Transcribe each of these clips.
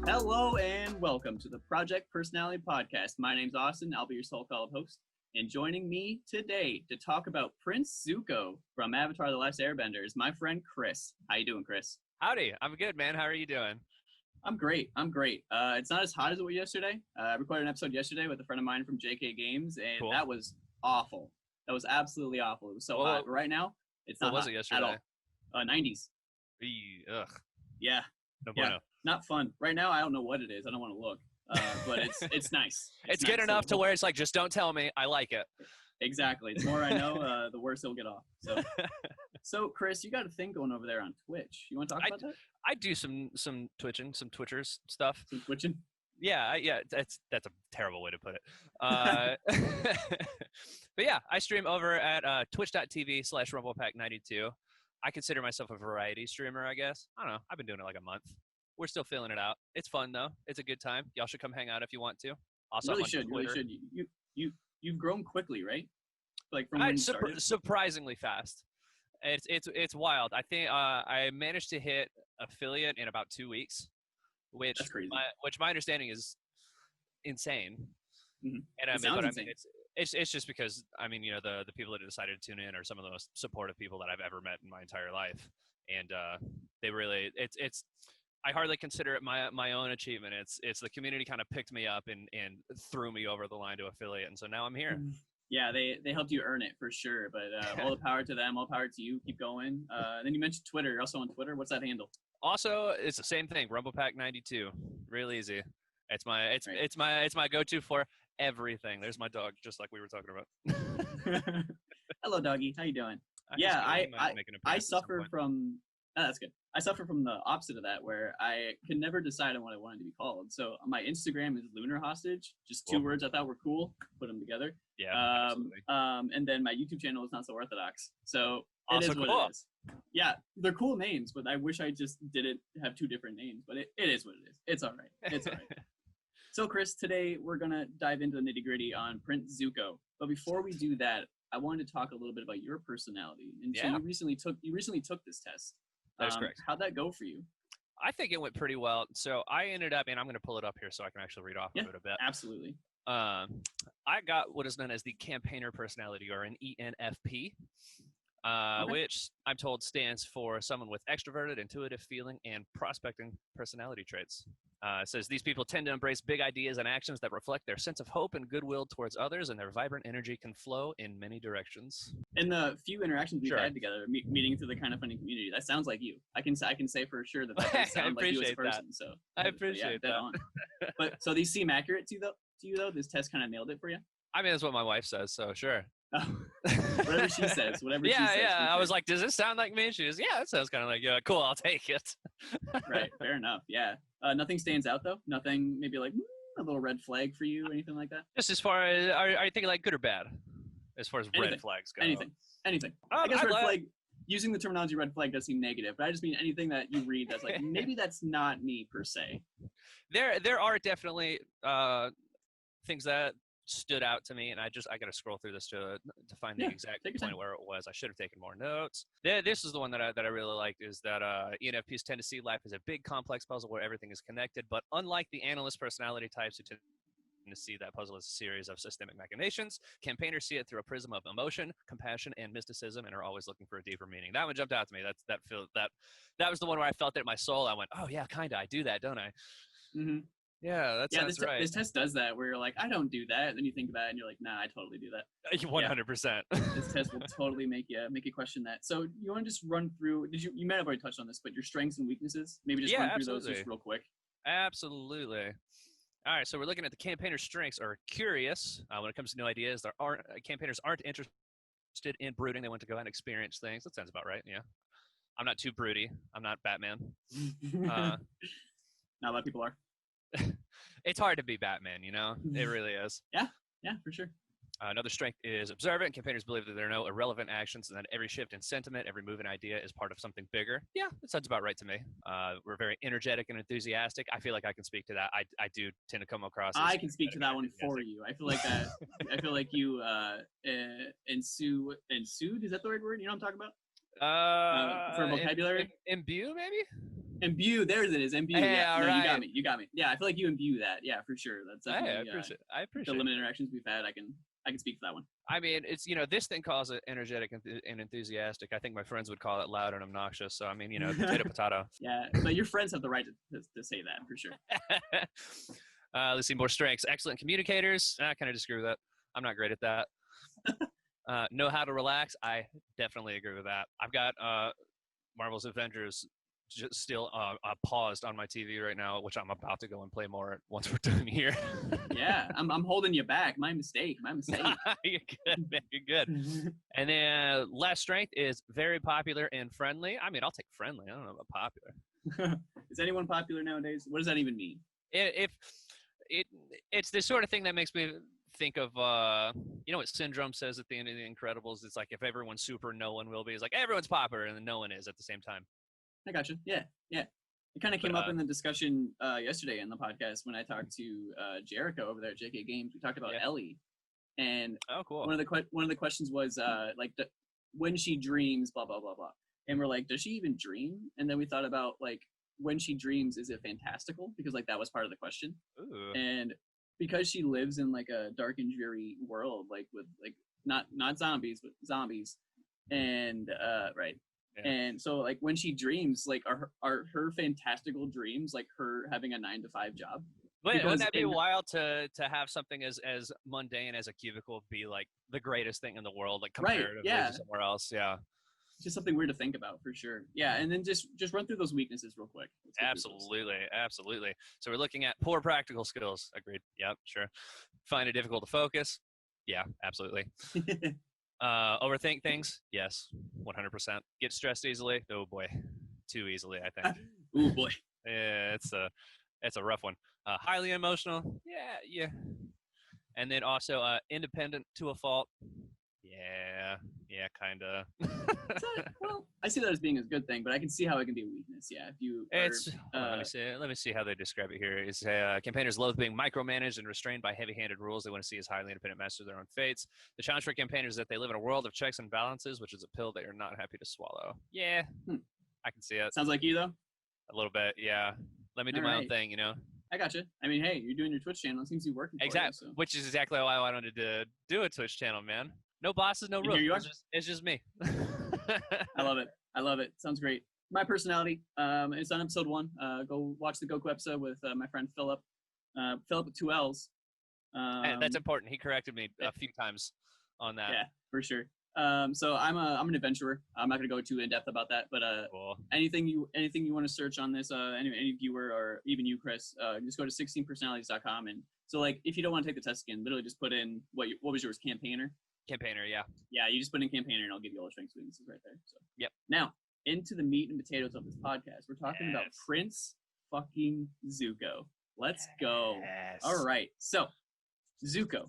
Hello and welcome to the Project Personality Podcast. My name's Austin. I'll be your so-called host. And joining me today to talk about Prince Zuko from Avatar: The Last Airbender is my friend Chris. How you doing, Chris? Howdy. I'm good, man. How are you doing? I'm great. It's not as hot as it was yesterday. I recorded an episode yesterday with a friend of mine from JK Games, and Cool. That was awful. That was absolutely awful. It was so hot. But right now, it's not What was hot it yesterday? at all. 90s. Ugh. Yeah. No Yeah. bueno. Not fun. Right now, I don't know what it is. I don't want to look. But it's nice. It's nice. good enough to where it's like, just don't tell me. I like it. Exactly. The more I know, the worse it'll get off. So Chris, you got a thing going over there on Twitch. You want to talk about that? I do some twitching, some Twitchers stuff. Some twitching? Yeah. That's a terrible way to put it. But yeah, I stream over at twitch.tv/RumblePack92. I consider myself a variety streamer, I guess. I don't know. I've been doing it like a month. We're still feeling it out. It's fun though. It's a good time. Y'all should come hang out if you want to. Also, really should. You've grown quickly, right? Like from when you started? Surprisingly fast. It's wild. I think I managed to hit affiliate in about 2 weeks, which That's crazy. My understanding is insane. Mm-hmm. And Insane. it's just because the people that decided to tune in are some of the most supportive people that I've ever met in my entire life, and they really it's. I hardly consider it my own achievement. It's the community kind of picked me up and threw me over the line to affiliate, and so now I'm here. Yeah, they helped you earn it for sure. But all the power to them, all power to you. Keep going. Then you mentioned Twitter. You're also on Twitter. What's that handle? Also, it's the same thing. RumblePack92. Real easy. It's my go-to for everything. There's my dog, just like we were talking about. Hello, doggy. How you doing? I suffer from. Oh, that's good. I suffer from the opposite of that, where I could never decide on what I wanted to be called. So my Instagram is Lunar Hostage, just two words I thought were cool, put them together. Yeah, absolutely. And then my YouTube channel is Not So Orthodox. So Also it is what cool. it is. Yeah, they're cool names, but I wish I just didn't have two different names. But it is what it is. It's all right. It's all right. So Chris, today we're gonna dive into the nitty gritty on Prince Zuko. But before we do that, I wanted to talk a little bit about your personality. And so you recently took this test. That's correct. How'd that go for you? I think it went pretty well. So I ended up, and I'm going to pull it up here so I can actually read off of it a bit. Absolutely. I got what is known as the campaigner personality, or an ENFP, which I'm told stands for someone with extroverted, intuitive feeling, and prospecting personality traits. It says these people tend to embrace big ideas and actions that reflect their sense of hope and goodwill towards others, and their vibrant energy can flow in many directions. In the few interactions we've had together, meeting through the Kind of Funny community, that sounds like you. I can say for sure that does sound like you as a person. That. So I appreciate that. But so these seem accurate to you though. This test kind of nailed it for you. I mean, that's what my wife says, so sure. Oh. Whatever she says. Yeah. I was like, does this sound like me? She goes, yeah, it sounds kind of like you. Cool, I'll take it. Right, fair enough. Yeah. Nothing stands out though. Nothing, maybe like a little red flag for you or anything like that. Just as far as, are you thinking like good or bad? As far as red flags go. Anything. I guess red flag. Using the terminology red flag does seem negative, but I just mean anything that you read that's like maybe that's not me per se. There are definitely things that stood out to me, and I gotta scroll through this to find the exact point where it was. I should have taken more notes. This is the one that I really liked, is that ENFPs tend to see life as a big complex puzzle where everything is connected, but unlike the analyst personality types who tend to see that puzzle as a series of systemic machinations, campaigners see it through a prism of emotion, compassion, and mysticism, and are always looking for a deeper meaning. That one jumped out to me. That was the one where I felt it in my soul. I went, oh yeah, kinda, I do that, don't I? Mm-hmm. Yeah, that sounds right. This test does that, where you're like, I don't do that. Then you think about it, and you're like, nah, I totally do that. 100%. This test will totally make you question that. So you want to just run through? You might have already touched on this, but your strengths and weaknesses. Maybe just run through those just real quick. Absolutely. All right, so we're looking at the campaigners' strengths are curious. When it comes to new ideas, campaigners aren't interested in brooding. They want to go out and experience things. That sounds about right. Yeah. I'm not too broody. I'm not Batman. Not a lot of people are. It's hard to be Batman, you know? It really is. Yeah, for sure. Another strength is observant. Campaigners believe that there are no irrelevant actions and that every shift in sentiment, every move and idea is part of something bigger. Yeah, that sounds about right to me. We're very energetic and enthusiastic. I feel like I can speak to that. I do tend to come across as I can speak to that one for you. I feel like you ensued. Is that the right word? You know what I'm talking about? For vocabulary? Imbue, maybe? Imbue, there it is. Imbue. Hey, yeah, all no, right. you got me. Yeah, I feel like you imbue that. Yeah, for sure. That's definitely, I appreciate the limited interactions we've had. I can speak to that one. I mean, it's, this thing calls it energetic and enthusiastic. I think my friends would call it loud and obnoxious. So, I mean, potato. Yeah, but your friends have the right to say that, for sure. Let's see, more strengths. Excellent communicators. I kind of disagree with that. I'm not great at that. Know how to relax. I definitely agree with that. I've got Marvel's Avengers just still paused on my TV right now, which I'm about to go and play more once we're done here. Yeah, I'm holding you back. My mistake. You're good, man. You're good. And then last strength is very popular and friendly. I mean, I'll take friendly. I don't know about popular. Is anyone popular nowadays? What does that even mean? It's this sort of thing that makes me think of what Syndrome says at the end of The Incredibles. It's like, if everyone's super, no one will be. It's like everyone's popular and then no one is at the same time. I gotcha. Yeah. It kind of came up in the discussion yesterday in the podcast when I talked to Jericho over there at JK Games. We talked about Ellie, and cool. One of the questions was when she dreams, blah blah blah blah, and we're like, does she even dream? And then we thought about like, when she dreams, is it fantastical? Because like that was part of the question. Ooh. And because she lives in like a dark and dreary world, like with like not zombies but zombies, and right. Yeah. And so, like, when she dreams, like, are her fantastical dreams like her having a 9-to-5 job? Wouldn't that be wild to have something as mundane as a cubicle be like the greatest thing in the world, like comparatively to somewhere else? Yeah, just something weird to think about for sure. Yeah, and then just run through those weaknesses real quick. Absolutely. So we're looking at poor practical skills. Agreed. Yep, sure. Find it difficult to focus. Yeah, absolutely. Overthink things? Yes, 100%. Get stressed easily? Oh boy, too easily, I think. Oh boy. Yeah, it's a rough one. Highly emotional? Yeah. And then also independent to a fault? Yeah, kind of. Well, I see that as being a good thing, but I can see how it can be a weakness. Yeah, if you. Let me see how they describe it here. It's campaigners loathe being micromanaged and restrained by heavy-handed rules. They want to see as highly independent masters of their own fates. The challenge for campaigners is that they live in a world of checks and balances, which is a pill they are not happy to swallow. Yeah, I can see it. Sounds like you though. A little bit, yeah. Let me do my own thing, I gotcha. I mean, hey, you're doing your Twitch channel. It seems to be working. Exactly, so. Which is exactly why I wanted to do a Twitch channel, man. No bosses, no rules. It's just me. I love it. Sounds great. My personality. It's on episode 1. Go watch the Goku episode with my friend Philip. Philip with 2 L's. And that's important. He corrected me a few times on that. Yeah, for sure. So I'm an adventurer. I'm not gonna go too in depth about that, but cool. anything you want to search on this, any viewer or even you, Chris, just go to 16personalities.com. And so like, if you don't want to take the test again, literally just put in what was yours, campaigner. Campaigner, yeah. Yeah, you just put in campaigner and I'll give you all the strengths and weaknesses right there. So yep. Now, into the meat and potatoes of this podcast. We're talking about Prince fucking Zuko. Let's go. All right. So, Zuko.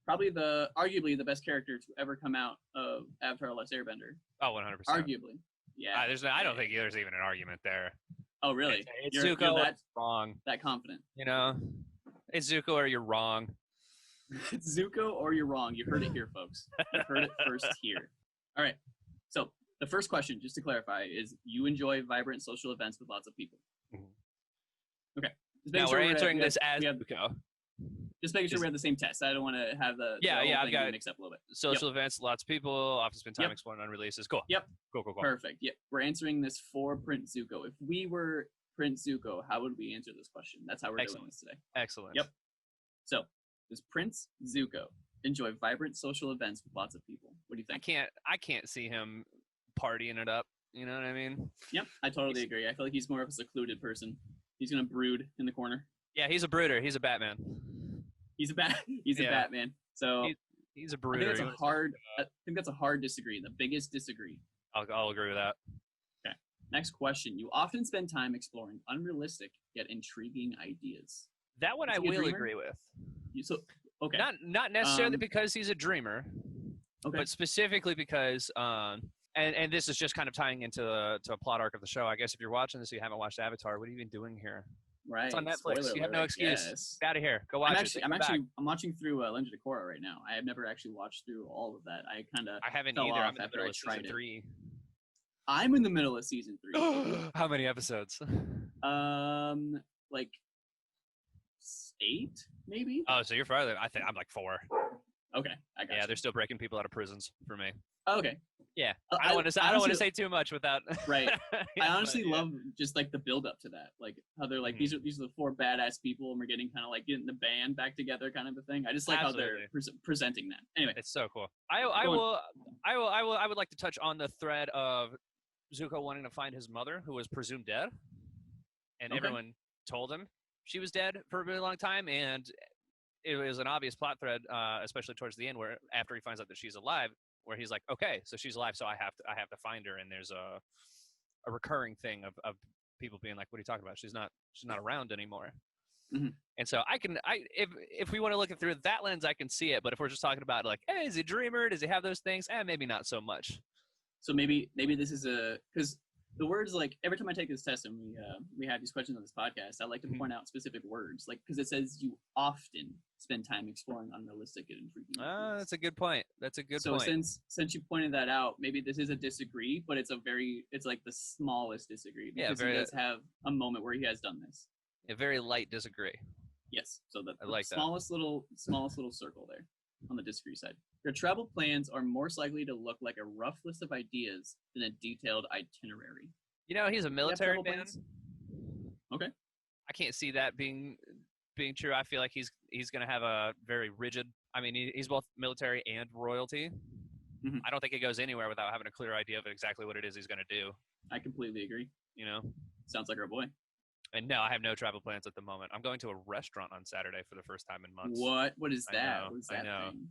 Probably arguably the best character to ever come out of Avatar: Last Airbender. Oh, 100%. Arguably. Yeah. I don't think there's even an argument there. Oh, really? It's Zuko, that's wrong. That confident. It's Zuko or you're wrong. It's Zuko or you're wrong. You heard it here, folks. You heard it first here. All right. So the first question, just to clarify, is you enjoy vibrant social events with lots of people? Mm-hmm. Okay. Now we're answering this as Zuko. Just making sure we have the same test. I don't want to have the I've got mixed up a little bit. Social events, lots of people, often spend time exploring on releases. Cool. Yep. Cool. Perfect. Yep. We're answering this for Prince Zuko. If we were Prince Zuko, how would we answer this question? That's how we're doing this today. Excellent. Yep. So, does Prince Zuko enjoy vibrant social events with lots of people? What do you think? I can't see him partying it up. You know what I mean? Yep, I totally agree. I feel like he's more of a secluded person. He's gonna brood in the corner. Yeah, he's a brooder. He's a Batman. He's a Batman. So he's a brooder. I think that's a hard disagree. The biggest disagree. I'll agree with that. Okay. Next question. You often spend time exploring unrealistic yet intriguing ideas. That one I will agree with. So Okay. Not necessarily because he's a dreamer, but specifically because and this is just kind of tying into to a plot arc of the show. I guess if you're watching this, you haven't watched Avatar. What are you even doing here? Right. It's on Netflix. Spoiler You have no alert, excuse. yes. Get out of here. Go watch it. I'm watching through Legend of Korra right now. I have never actually watched through all of that. I haven't fell either. off I'm in the middle of season 3. I'm in the middle of season 3. How many episodes? Like 8, maybe. Oh, so you're farther. I think I'm like 4. Okay, I got you. Yeah, they're still breaking people out of prisons for me. Okay. Yeah, I don't want to say too much without. Right. I honestly love just like the build up to that, like how they're like these are the 4 badass people, and we're getting kind of like getting the band back together, kind of a thing. I just like how they're presenting that. Anyway, it's so cool. I would like to touch on the thread of Zuko wanting to find his mother, who was presumed dead, and everyone told him she was dead for a really long time, and it was an obvious plot thread, especially towards the end, where after he finds out that she's alive, where he's like, okay, so she's alive, so I have to find her, and there's a recurring thing of people being like, what are you talking about? She's not around anymore. Mm-hmm. And so if we want to look at through that lens, I can see it. But if we're just talking about like, hey, is he a dreamer? Does he have those things? Maybe not so much. So maybe this is because the words, like every time I take this test and we have these questions on this podcast, I like to point out specific words, like because it says you often spend time exploring unrealistic and intriguing. That's a good point. So since you pointed that out, maybe this is a disagree, but it's like the smallest disagree because he does have a moment where he has done this. A very light disagree. Yes. So the like smallest little circle there on the disagree side. Your travel plans are most likely to look like a rough list of ideas than a detailed itinerary. You know, he's a military man. Okay. I can't see that being true. I feel like he's going to have a very rigid. I mean, he's both military and royalty. Mm-hmm. I don't think it goes anywhere without having a clear idea of exactly what it is he's going to do. I completely agree. You know, sounds like our boy. And no, I have no travel plans at the moment. I'm going to a restaurant on Saturday for the first time in months. What is that? What is that thing?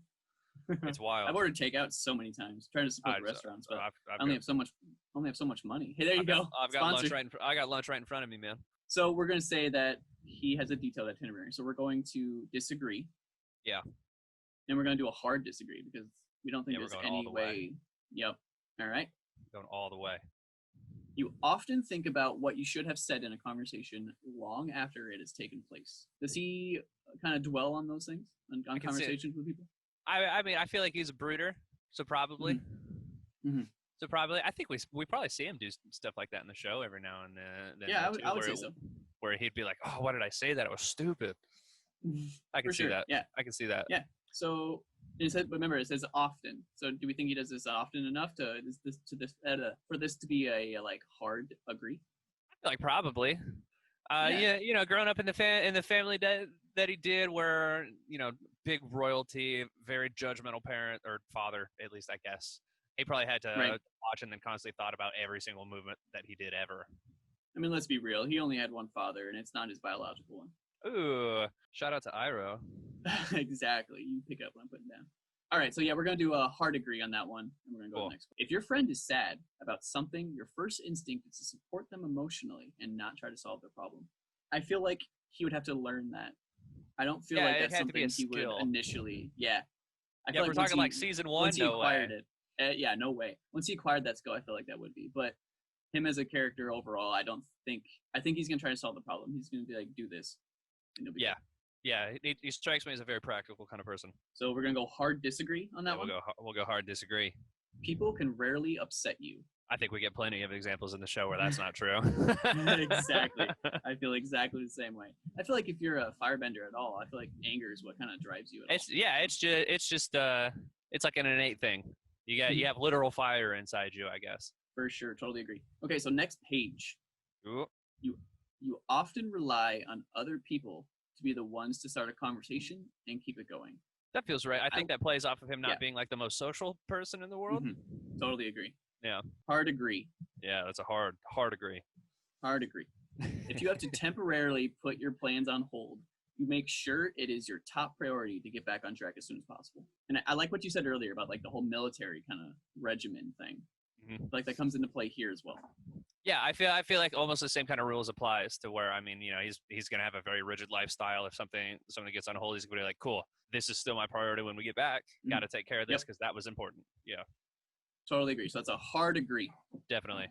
It's wild. I've ordered takeout so many times, trying to support restaurants, but I only have so much money. Hey, there you go. I've got lunch I got lunch right in front of me, man. So we're going to say that he has a detailed itinerary. So we're going to disagree. Yeah. And we're going to do a hard disagree because we don't think there's any way. Yep. All right. Going all the way. You often think about what you should have said in a conversation long after it has taken place. Does he kind of dwell on those things, on conversations with people? I mean, I feel like he's a brooder, so probably. Mm-hmm. So probably, I think we probably see him do stuff like that in the show every now and then. Yeah, I would say so. Where he'd be like, "Oh, why did I say that? It was stupid." I can see that. Yeah, I can see that. Yeah. So it says, remember, it says often. So do we think he does this often enough for this to be a like hard agree? I feel like probably. Yeah, you know, growing up in the family that he did, where you know, big royalty, very judgmental parent or father, at least I guess. He probably had to watch and then constantly thought about every single movement that he did ever. I mean, let's be real. He only had one father, and it's not his biological one. Ooh, shout out to Iroh. Exactly. You pick up what I'm putting down. All right, so yeah, we're going to do a hard agree on that one, and we're going to go to the next one. If your friend is sad about something, your first instinct is to support them emotionally and not try to solve their problem. I feel like he would have to learn that. I don't feel like that's something he would initially. Yeah. I feel we're talking like season 1. No way. Yeah, no way. Once he acquired that skill, I feel like that would be. But him as a character overall, I think he's going to try to solve the problem. He's going to be like, do this. Yeah. Yeah, he strikes me as a very practical kind of person. So we're going to go hard disagree on that one? We'll go hard disagree. People can rarely upset you. I think we get plenty of examples in the show where that's not true. Exactly. I feel exactly the same way. I feel like if you're a firebender at all, I feel like anger is what kind of drives you at all. It's just it's like an innate thing. You have literal fire inside you, I guess. For sure, totally agree. Okay, so next page. Ooh. You often rely on other people to be the ones to start a conversation and keep it going. That feels right. I think that plays off of him not being like the most social person in the world. Mm-hmm. Totally agree. Yeah. Hard agree. Yeah, that's a hard agree. Hard agree. If you have to temporarily put your plans on hold, you make sure it is your top priority to get back on track as soon as possible. And I like what you said earlier about like the whole military kind of regimen thing. Mm-hmm. Like that comes into play here as well. Yeah, I feel like almost the same kind of rules applies to where, I mean, you know, he's gonna have a very rigid lifestyle. If something gets on hold, he's gonna be like, cool, this is still my priority when we get back. Got to take care of this because that was important. Yeah, totally agree. So that's a hard agree. Definitely.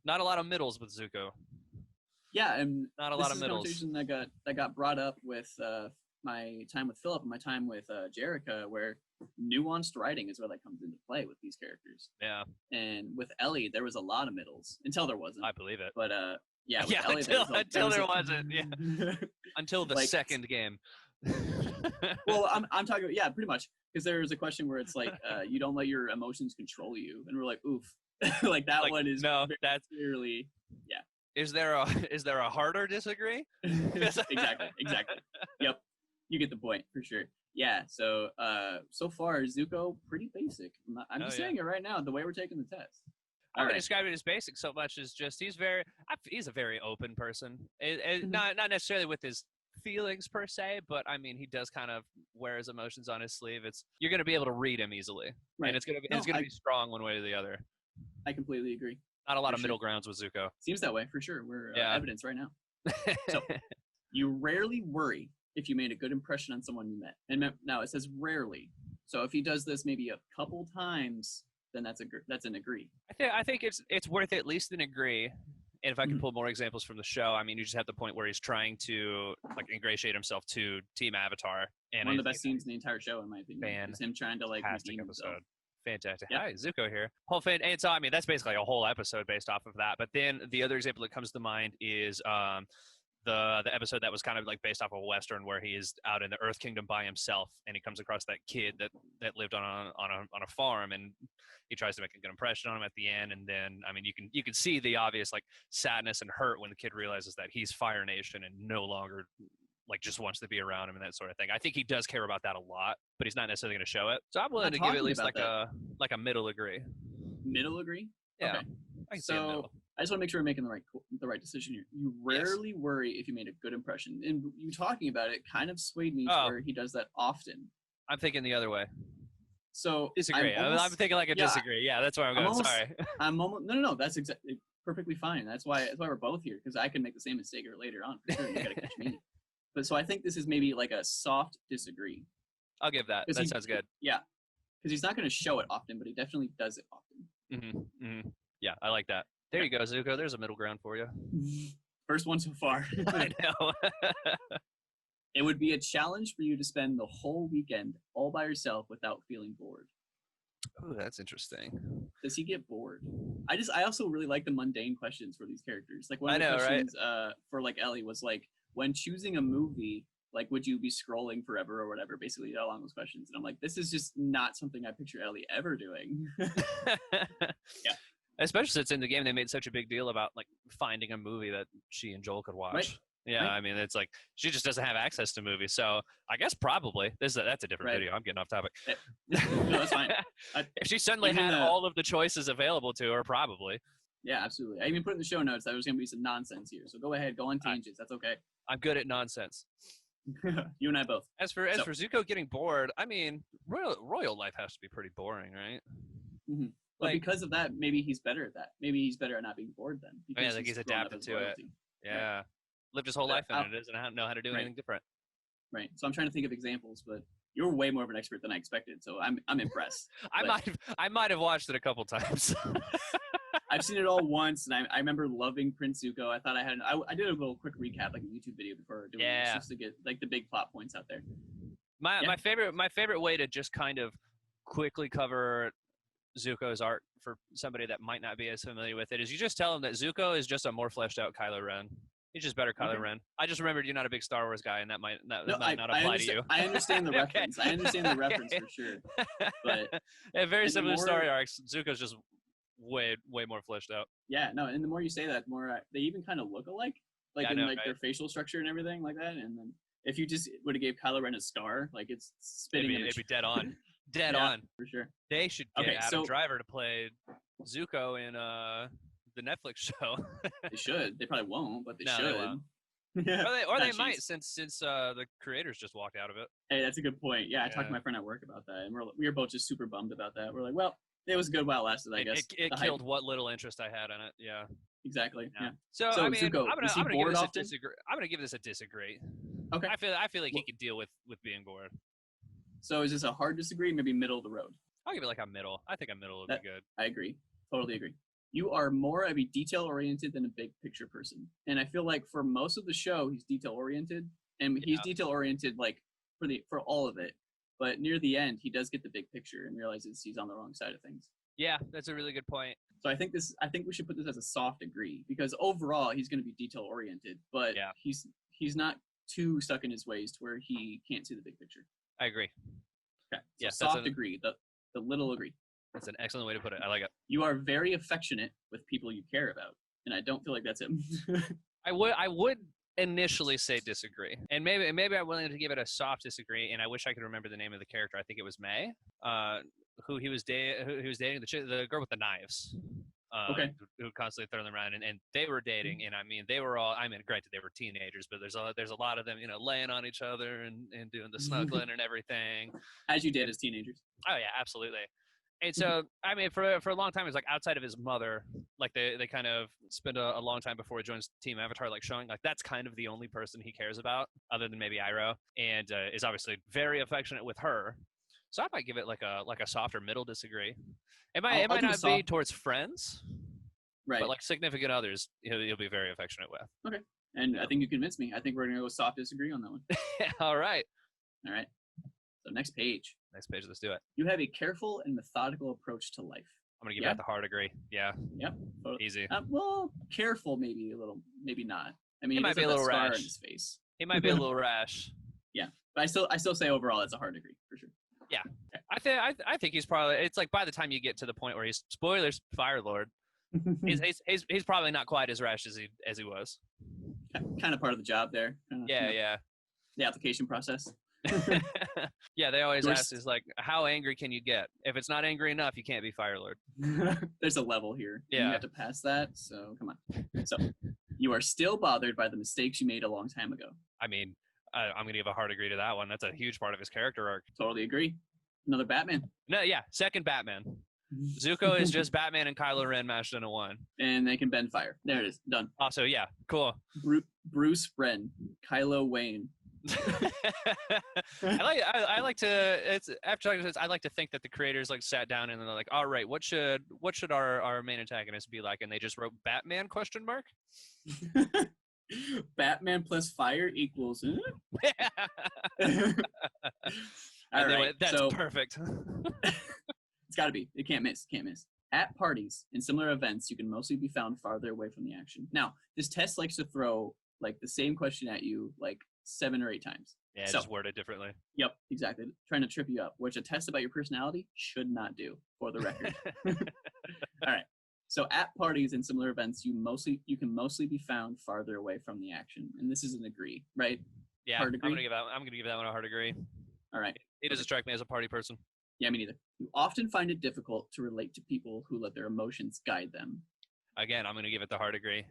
Not a lot of middles with Zuko. Yeah, and not a lot of middles. Conversation that got brought up with my time with Philip and my time with Jerica, where nuanced writing is where that comes into play with these characters. Yeah. And with Ellie, there was a lot of middles until there wasn't. I believe it. But yeah, with yeah, Ellie, until there wasn't. Yeah. Until the second game. Well, I'm talking. Yeah, pretty much, because there was a question where it's like, you don't let your emotions control you, and we're like, oof, like that one is that's clearly, yeah. Is there a harder disagree? Exactly. Yep, you get the point for sure. Yeah. So so far Zuko pretty basic. I'm just saying it right now. The way we're taking the test. I would describe it as basic so much as just he's a very open person. Not necessarily with his feelings per se, but I mean he does kind of wear his emotions on his sleeve. You're going to be able to read him easily, right? And it's going to be strong one way or the other. I completely agree. Not a lot of middle grounds with Zuko. Seems that way for sure. We're evidence right now. So you rarely worry if you made a good impression on someone you met. And now it says rarely. So if he does this maybe a couple times, then that's an agree. I think it's worth at least an agree. And if I can pull more examples from the show, I mean, you just have the point where he's trying to like ingratiate himself to Team Avatar. And one of the best scenes in the entire show, in my opinion, is him trying to like redeem himself. Fantastic. Yep. Hi, Zuko here. Whole fan, and so I mean that's basically a whole episode based off of that. But then the other example that comes to mind is the episode that was kind of like based off of a Western where he is out in the Earth Kingdom by himself and he comes across that kid that lived on a farm, and he tries to make a good impression on him at the end. And then I mean you can see the obvious like sadness and hurt when the kid realizes that he's Fire Nation and no longer like just wants to be around him and that sort of thing. I think he does care about that a lot, but he's not necessarily going to show it. So I'm willing to give at least like a middle agree. Middle agree? Yeah. Okay. So I just want to make sure we're making the right decision here. You rarely worry if you made a good impression. And you talking about it kind of swayed me to where he does that often. I'm thinking the other way. So disagree. I'm thinking like a disagree. Yeah, that's where I'm going. Sorry. No. That's exactly perfectly fine. That's why we're both here, because I can make the same mistake later on for sure. You got to catch me. But so I think this is maybe like a soft disagree. I'll give that. That sounds good. Yeah, because he's not going to show it often, but he definitely does it often. Yeah, I like that. There you go, Zuko. There's a middle ground for you. First one so far. I know. It would be a challenge for you to spend the whole weekend all by yourself without feeling bored. Oh, that's interesting. Does he get bored? I also really like the mundane questions for these characters. Like one of the questions for like Ellie was like, when choosing a movie, like, would you be scrolling forever or whatever? Basically, along those questions. And I'm like, this is just not something I picture Ellie ever doing. Yeah. Especially since in the game they made such a big deal about like finding a movie that she and Joel could watch. Right. Yeah, right. I mean, it's like she just doesn't have access to movies. So I guess probably that's a different video. I'm getting off topic. No, that's fine. If she suddenly had all of the choices available to her, probably. Yeah, absolutely. I even put in the show notes that there's going to be some nonsense here. So go ahead, go on tangents. That's okay. I'm good at nonsense. You and I both. As for Zuko getting bored, I mean, royal life has to be pretty boring, right? Mm-hmm. But because of that, maybe he's better at that. Maybe he's better at not being bored then. Because he's adapted to it. Yeah. Lived his whole life in it. Doesn't know how to do anything different. Right. So I'm trying to think of examples, but you're way more of an expert than I expected. So I'm impressed. I might have watched it a couple times. I've seen it all once, and I remember loving Prince Zuko. I thought I did a little quick recap, like a YouTube video before doing this, just to get like the big plot points out there. My favorite way to just kind of quickly cover Zuko's arc for somebody that might not be as familiar with it is you just tell them that Zuko is just a more fleshed out Kylo Ren. He's just better Kylo Ren. I just remembered you're not a big Star Wars guy, and that might not apply to you. I understand the reference. I understand the reference for sure. But very similar story arcs. Zuko's just way more fleshed out. Yeah, no, and the more you say that, the more they even kind of look alike, like their facial structure and everything like that. And then if you just would have gave Kylo Ren a scar, like it's spitting. It'd be dead on. Dead on for sure. They should get Adam Driver to play Zuko in the Netflix show. They should. They probably won't, but they should. Or they might, since the creators just walked out of it. Hey, that's a good point. Yeah, I talked to my friend at work about that, and we were both just super bummed about that. We're like, well, it was good while it lasted, I guess. It killed what little interest I had in it. Yeah. Exactly. Yeah. So I mean, Zuko, I'm gonna give this a disagree. I'm gonna give this a disagree. Okay. I feel like he could deal with being bored. So is this a hard disagree? Maybe middle of the road. I'll give it like a middle. I think a middle would be good. I agree. Totally agree. You are more of a detail-oriented than a big picture person. And I feel like for most of the show, he's detail-oriented. And he's detail-oriented like for all of it. But near the end, he does get the big picture and realizes he's on the wrong side of things. Yeah, that's a really good point. So I think we should put this as a soft agree, because overall he's going to be detail-oriented, but he's not too stuck in his ways to where he can't see the big picture. I agree. Okay. So soft agree, the little agree. That's an excellent way to put it. I like it. You are very affectionate with people you care about, and I don't feel like that's him. I would initially say disagree, and maybe I'm willing to give it a soft disagree. And I wish I could remember the name of the character. I think it was May, who he was dating, the girl with the knives. Who constantly throw them around, and they were dating, and I mean they were all. I mean, granted they were teenagers, but there's a lot of them, laying on each other and doing the snuggling and everything. As you did as teenagers. Oh yeah, absolutely. And so, I mean, for a long time, it was like outside of his mother, like they kind of spend a long time before he joins Team Avatar, like showing like that's kind of the only person he cares about, other than maybe Iroh, and is obviously very affectionate with her. So I might give it like a softer middle disagree. It might not be towards friends, right? But like significant others, he'll be very affectionate with. Okay, and I think you convinced me. I think we're gonna go soft disagree on that one. All right. So next page. Let's do it. You have a careful and methodical approach to life. I'm gonna give that the hard agree. Yeah. Yep. Easy. Well, careful, maybe a little, maybe not. I mean, he might be a little rash in his face. He might be a little rash. Yeah, but I still say overall it's a hard agree for sure. Yeah. Okay. I think he's probably. It's like by the time you get to the point where he's spoilers, Fire Lord. he's probably not quite as rash as he was. Kind of part of the job there. Yeah. The application process. Yeah, they always ask is like, how angry can you get? If it's not angry enough, you can't be Fire Lord. There's a level here. Yeah. You have to pass that, so come on. So, you are still bothered by the mistakes you made a long time ago. I mean, I'm going to give a hard agree to that one. That's a huge part of his character arc. Totally agree. Another Batman. No, yeah, second Batman. Zuko is just Batman and Kylo Ren mashed into one. And they can bend fire. There it is. Done. Also, yeah, cool. Bruce Ren. Kylo Wayne. I like to. It's after talking to this, I like to think that the creators like sat down and they're like, all right, what should our main antagonist be like? And they just wrote Batman ? Batman plus fire equals. All right, that's perfect. It's got to be. It can't miss. At parties and similar events, you can mostly be found farther away from the action. Now, this test likes to throw like the same question at you like 7 or 8 times. Yeah, just word it differently. Yep, exactly. Trying to trip you up, which a test about your personality should not do, for the record. All right. So at parties and similar events, you can mostly be found farther away from the action, and this is an agree, right? Yeah, I'm gonna give that one a hard agree. All right. He doesn't strike me as a party person. Yeah, me neither. You often find it difficult to relate to people who let their emotions guide them. Again, I'm gonna give it the hard agree.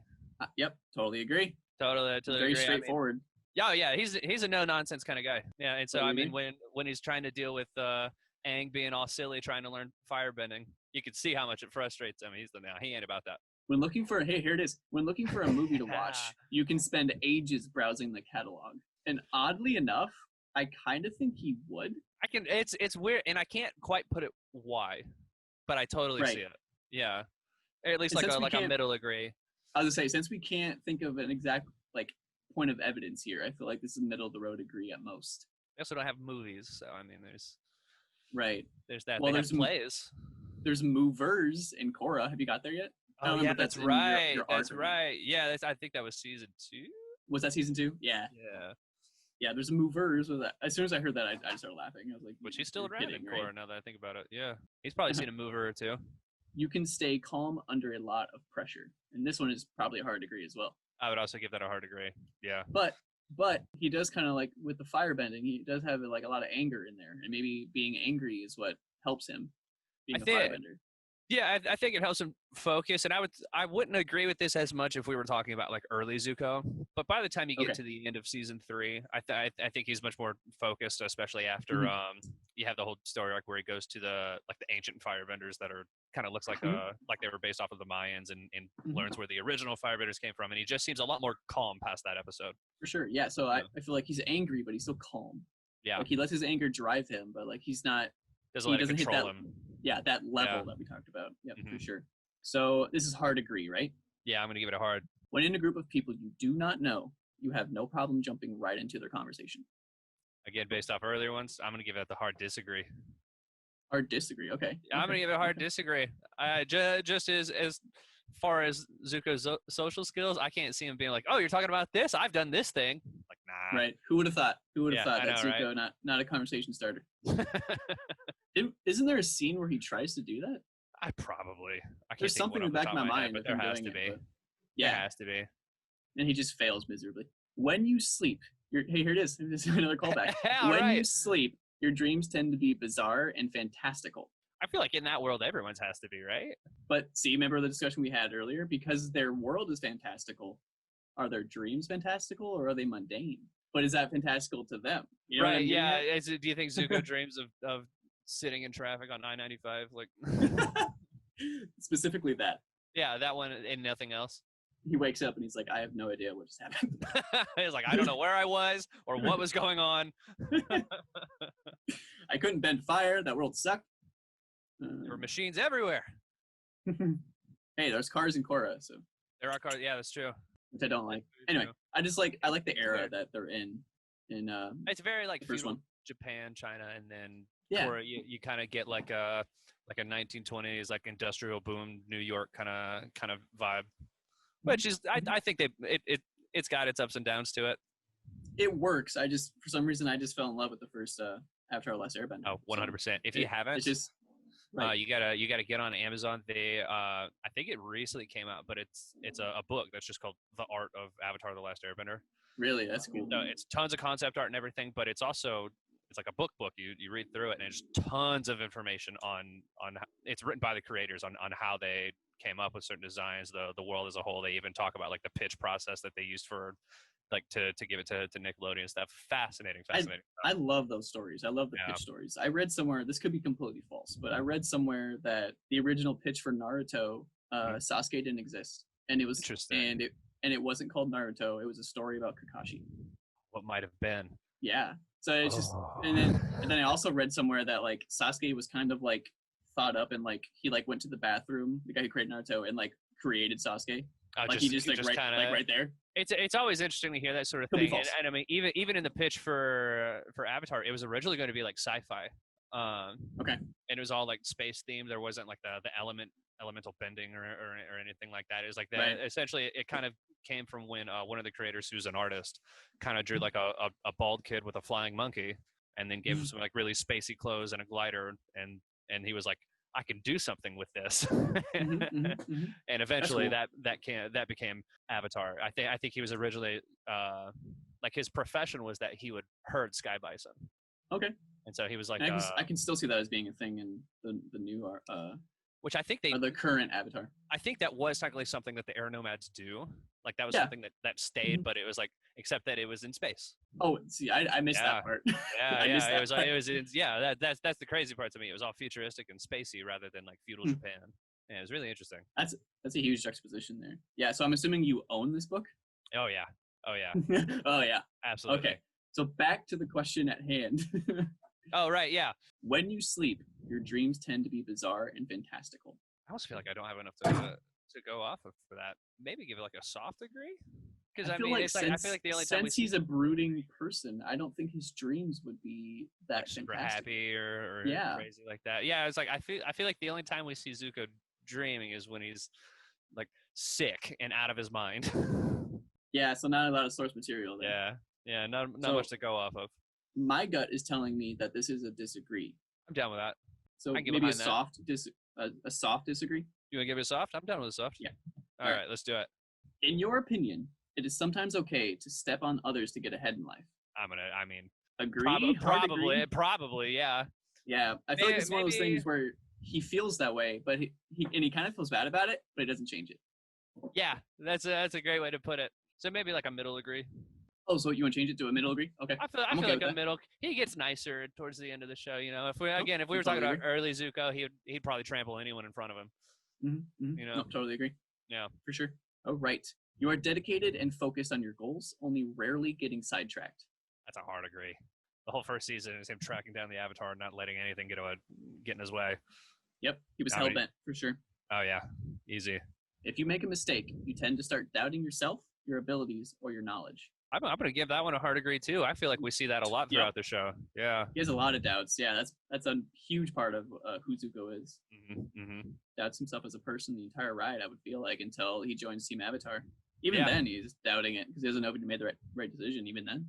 Yep, totally agree. Totally very agree. Straightforward. Yeah, he's a no nonsense kind of guy. Yeah, and so I mean, when he's trying to deal with Aang being all silly trying to learn firebending, you can see how much it frustrates him. He ain't about that. When looking for here it is. When looking for a movie to watch, you can spend ages browsing the catalog. And oddly enough, I kind of think he would. It's weird, and I can't quite put it why, but I totally see it. Yeah, at least like a middle agree. I was gonna say, since we can't think of an exact like point of evidence here, I feel like this is middle of the road agree at most. We also don't have movies, so I mean, there's that. Well, there's plays. There's movers in Korra. Have you got there yet? Oh yeah, that's right. That's right. Yeah, I think that was season 2. Was that season 2? Yeah. Yeah, there's movers with that. As soon as I heard that, I just started laughing. I was like, which he's still around in Korra, right? Now that I think about it. Yeah, he's probably seen a mover or two. You can stay calm under a lot of pressure, and this one is probably a hard agree as well. I would also give that a hard agree. Yeah. But he does kind of like with the firebending, he does have like a lot of anger in there, and maybe being angry is what helps him being a firebender. Yeah, I think it helps him focus, and I wouldn't agree with this as much if we were talking about like early Zuko. But by the time you get to the end of season 3, I think he's much more focused, especially after you have the whole story arc where he goes to the ancient firebenders that are kind of looks like like they were based off of the Mayans, and learns where the original firebenders came from, and he just seems a lot more calm past that episode. For sure, yeah. So I feel like he's angry, but he's still calm. Yeah, like he lets his anger drive him, but like he's not. Doesn't hit that. Him. Yeah, that level that we talked about. Yeah, for sure. So this is hard agree, right? Yeah, I'm gonna give it a hard. When in a group of people you do not know, you have no problem jumping right into their conversation. Again, based off earlier ones, I'm gonna give it the hard disagree. Hard disagree. Okay. I'm gonna give it a hard disagree. Just as far as Zuko's social skills, I can't see him being like, "Oh, you're talking about this? I've done this thing." Like, nah. Right. Who would have thought? Who would have thought that Zuko not a conversation starter? Isn't there a scene where he tries to do that? I can't. There's something in the back of my mind, but there has to be. Yeah, there has to be. And he just fails miserably. When you sleep, hey, here it is. This is another callback. When you sleep, your dreams tend to be bizarre and fantastical. I feel like in that world, everyone's has to be, right? But see, remember the discussion we had earlier? Because their world is fantastical, are their dreams fantastical or are they mundane? But is that fantastical to them? You know right, yeah. Do you think Zuko dreams of sitting in traffic on 995? Like specifically that. Yeah, that one and nothing else. He wakes up and he's like, I have no idea what just happened. He's like, I don't know where I was or what was going on. I couldn't bend fire. That world sucked. There were machines everywhere. Hey, there's cars in Korra, so there are cars. Yeah, that's true. Which I don't like. Anyway, I like the era that they're in. It's very like first one. Japan, China, and then Korra. You kind of get like a 1920s like industrial boom New York kind of vibe, which is I think it's got its ups and downs to it. It works. For some reason I just fell in love with the first Avatar: Last Airbender. Oh, 100%. If you haven't, it's just right. You gotta get on Amazon. They I think it recently came out, but it's a book that's just called The Art of Avatar: The Last Airbender. Really, that's cool. It's tons of concept art and everything, but it's like a book. You read through it, and it's tons of information on it's written by the creators on how they came up with certain designs, the world as a whole. They even talk about like the pitch process that they used for like to give it to Nickelodeon and stuff. Fascinating. I love those stories. I love the pitch stories. I read somewhere, this could be completely false, but I read somewhere that the original pitch for Naruto, Sasuke didn't exist, and it was interesting. And it wasn't called Naruto. It was a story about Kakashi. What might have been? Yeah. So it's just, and then I also read somewhere that like Sasuke was kind of like thought up and like he like went to the bathroom, the guy who created Naruto, and like created Sasuke. He just right there. It's always interesting to hear that sort of thing. And I mean, even in the pitch for Avatar, it was originally going to be like sci-fi. Okay. And it was all like space themed. There wasn't like the elemental bending or anything like that. It was like that. Right. Essentially, it kind of came from when one of the creators, who's an artist, kind of drew like a bald kid with a flying monkey, and then gave him some like really spacey clothes and a glider, and he was like, I can do something with this. And eventually cool. that became Avatar. I think he was originally like his profession was that he would herd sky bison. Okay. And so he was like, I can still see that as being a thing in the new which I think the current Avatar. I think that was technically something that the air nomads do. Like that was something that stayed, but it was like, except that it was in space. Oh, see, I missed that part. That's the crazy part to me. It was all futuristic and spacey rather than like feudal Japan. Yeah, it was really interesting. That's a huge juxtaposition there. Yeah, so I'm assuming you own this book? Oh yeah. Oh yeah, absolutely. Okay, so back to the question at hand. Oh right, yeah. When you sleep, your dreams tend to be bizarre and fantastical. I almost feel like I don't have enough to go off of for that. Maybe give it like a soft degree. Because I mean, I feel like the only time he's a brooding person, I don't think his dreams would be that like super happy or crazy like that. Yeah, it's like I feel like the only time we see Zuko dreaming is when he's like sick and out of his mind. Yeah, so not a lot of source material there. Yeah, not much to go off of. My gut is telling me that this is a disagree. I'm down with that. So maybe a soft disagree. You want to give it a soft? I'm down with a soft. Yeah. All right, let's do it. In your opinion, it is sometimes okay to step on others to get ahead in life. Agree? Probably, yeah. Yeah, I feel like it's one of those things where he feels that way, but he kind of feels bad about it, but he doesn't change it. Yeah, that's a great way to put it. So maybe like a middle agree. Oh, so you want to change it to a middle agree? Okay. I feel like a middle. He gets nicer towards the end of the show. You know, if we were talking about early Zuko, he'd probably trample anyone in front of him. Mm-hmm. You know, totally agree. Yeah, for sure. Oh, right. You are dedicated and focused on your goals, only rarely getting sidetracked. That's a hard agree. The whole first season is him tracking down the Avatar and not letting anything get in his way. Yep, he was hell-bent, for sure. Oh, yeah, easy. If you make a mistake, you tend to start doubting yourself, your abilities, or your knowledge. I'm going to give that one a hard agree, too. I feel like we see that a lot throughout the show. Yeah. He has a lot of doubts. Yeah, that's a huge part of who Zuko is. Mm-hmm. Doubts himself as a person the entire ride, I would feel like, until he joins Team Avatar. Even then, he's doubting it because he doesn't know if he made the right decision, even then.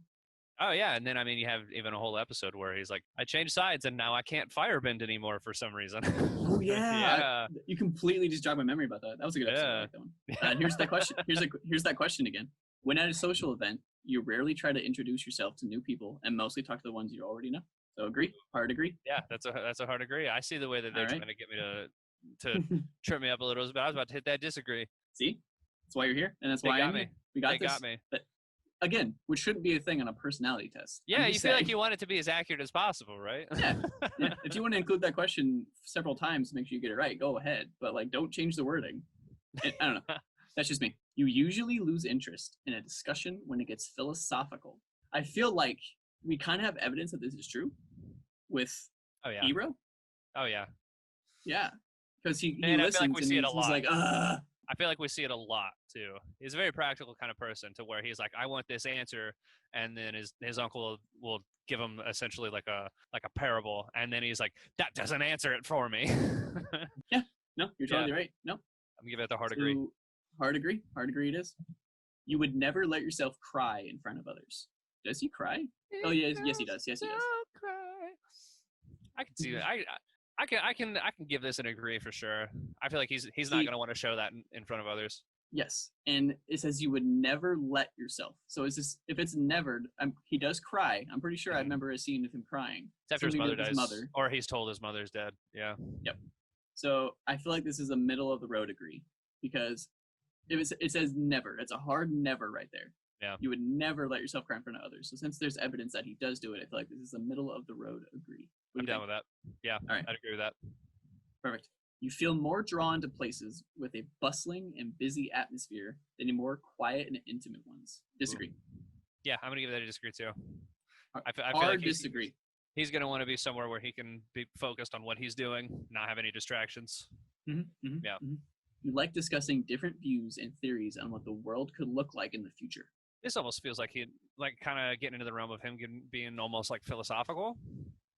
Oh, yeah. And then, I mean, you have even a whole episode where he's like, I changed sides and now I can't firebend anymore for some reason. Oh, yeah. You completely just jogged my memory about that. That was a good episode. I like that one. And here's that question. Here's that question again. When at a social event, you rarely try to introduce yourself to new people and mostly talk to the ones you already know. So agree? Hard agree? Yeah, that's a hard agree. I see the way that they're trying to get me to trip me up a little bit. I was about to hit that disagree. See? That's why you're here. And that's why I'm here. We got this. Got me. But again, which shouldn't be a thing on a personality test. Yeah, you feel like you want it to be as accurate as possible, right? Yeah. If you want to include that question several times to make sure you get it right, go ahead. But don't change the wording. I don't know. That's just me. You usually lose interest in a discussion when it gets philosophical. I feel like we kind of have evidence that this is true with Hero. Oh, yeah. Yeah. Because he listens I feel like we see it a lot. Like, I feel like we see it a lot, too. He's a very practical kind of person to where he's like, I want this answer. And then his uncle will give him essentially like a parable. And then he's like, that doesn't answer it for me. Yeah. No, you're totally right. No. I'm giving it the hard agree. Hard agree. Hard agree it is. You would never let yourself cry in front of others. Does he cry? Oh, yes, he does. Yes, he does. Cry. I can see that. I can give this an agree for sure. I feel like he's not going to want to show that in front of others. Yes, and it says you would never let yourself. So is this, if it's never, he does cry. I'm pretty sure I remember a scene of him crying. It's after his mother dies, or he's told his mother's dead. Yeah. Yep. So I feel like this is a middle of the road agree because if it says never, it's a hard never right there. Yeah. You would never let yourself cry in front of others. So since there's evidence that he does do it, I feel like this is a middle of the road agree. I'm down with that. Yeah. All right. I'd agree with that. Perfect. You feel more drawn to places with a bustling and busy atmosphere than a more quiet and intimate ones. Disagree. Ooh. Yeah, I'm going to give that a disagree too. I feel like disagree. He's going to want to be somewhere where he can be focused on what he's doing, not have any distractions. Yeah. Mm-hmm. You like discussing different views and theories on what the world could look like in the future. This almost feels like he kind of getting into the realm of him being almost like philosophical,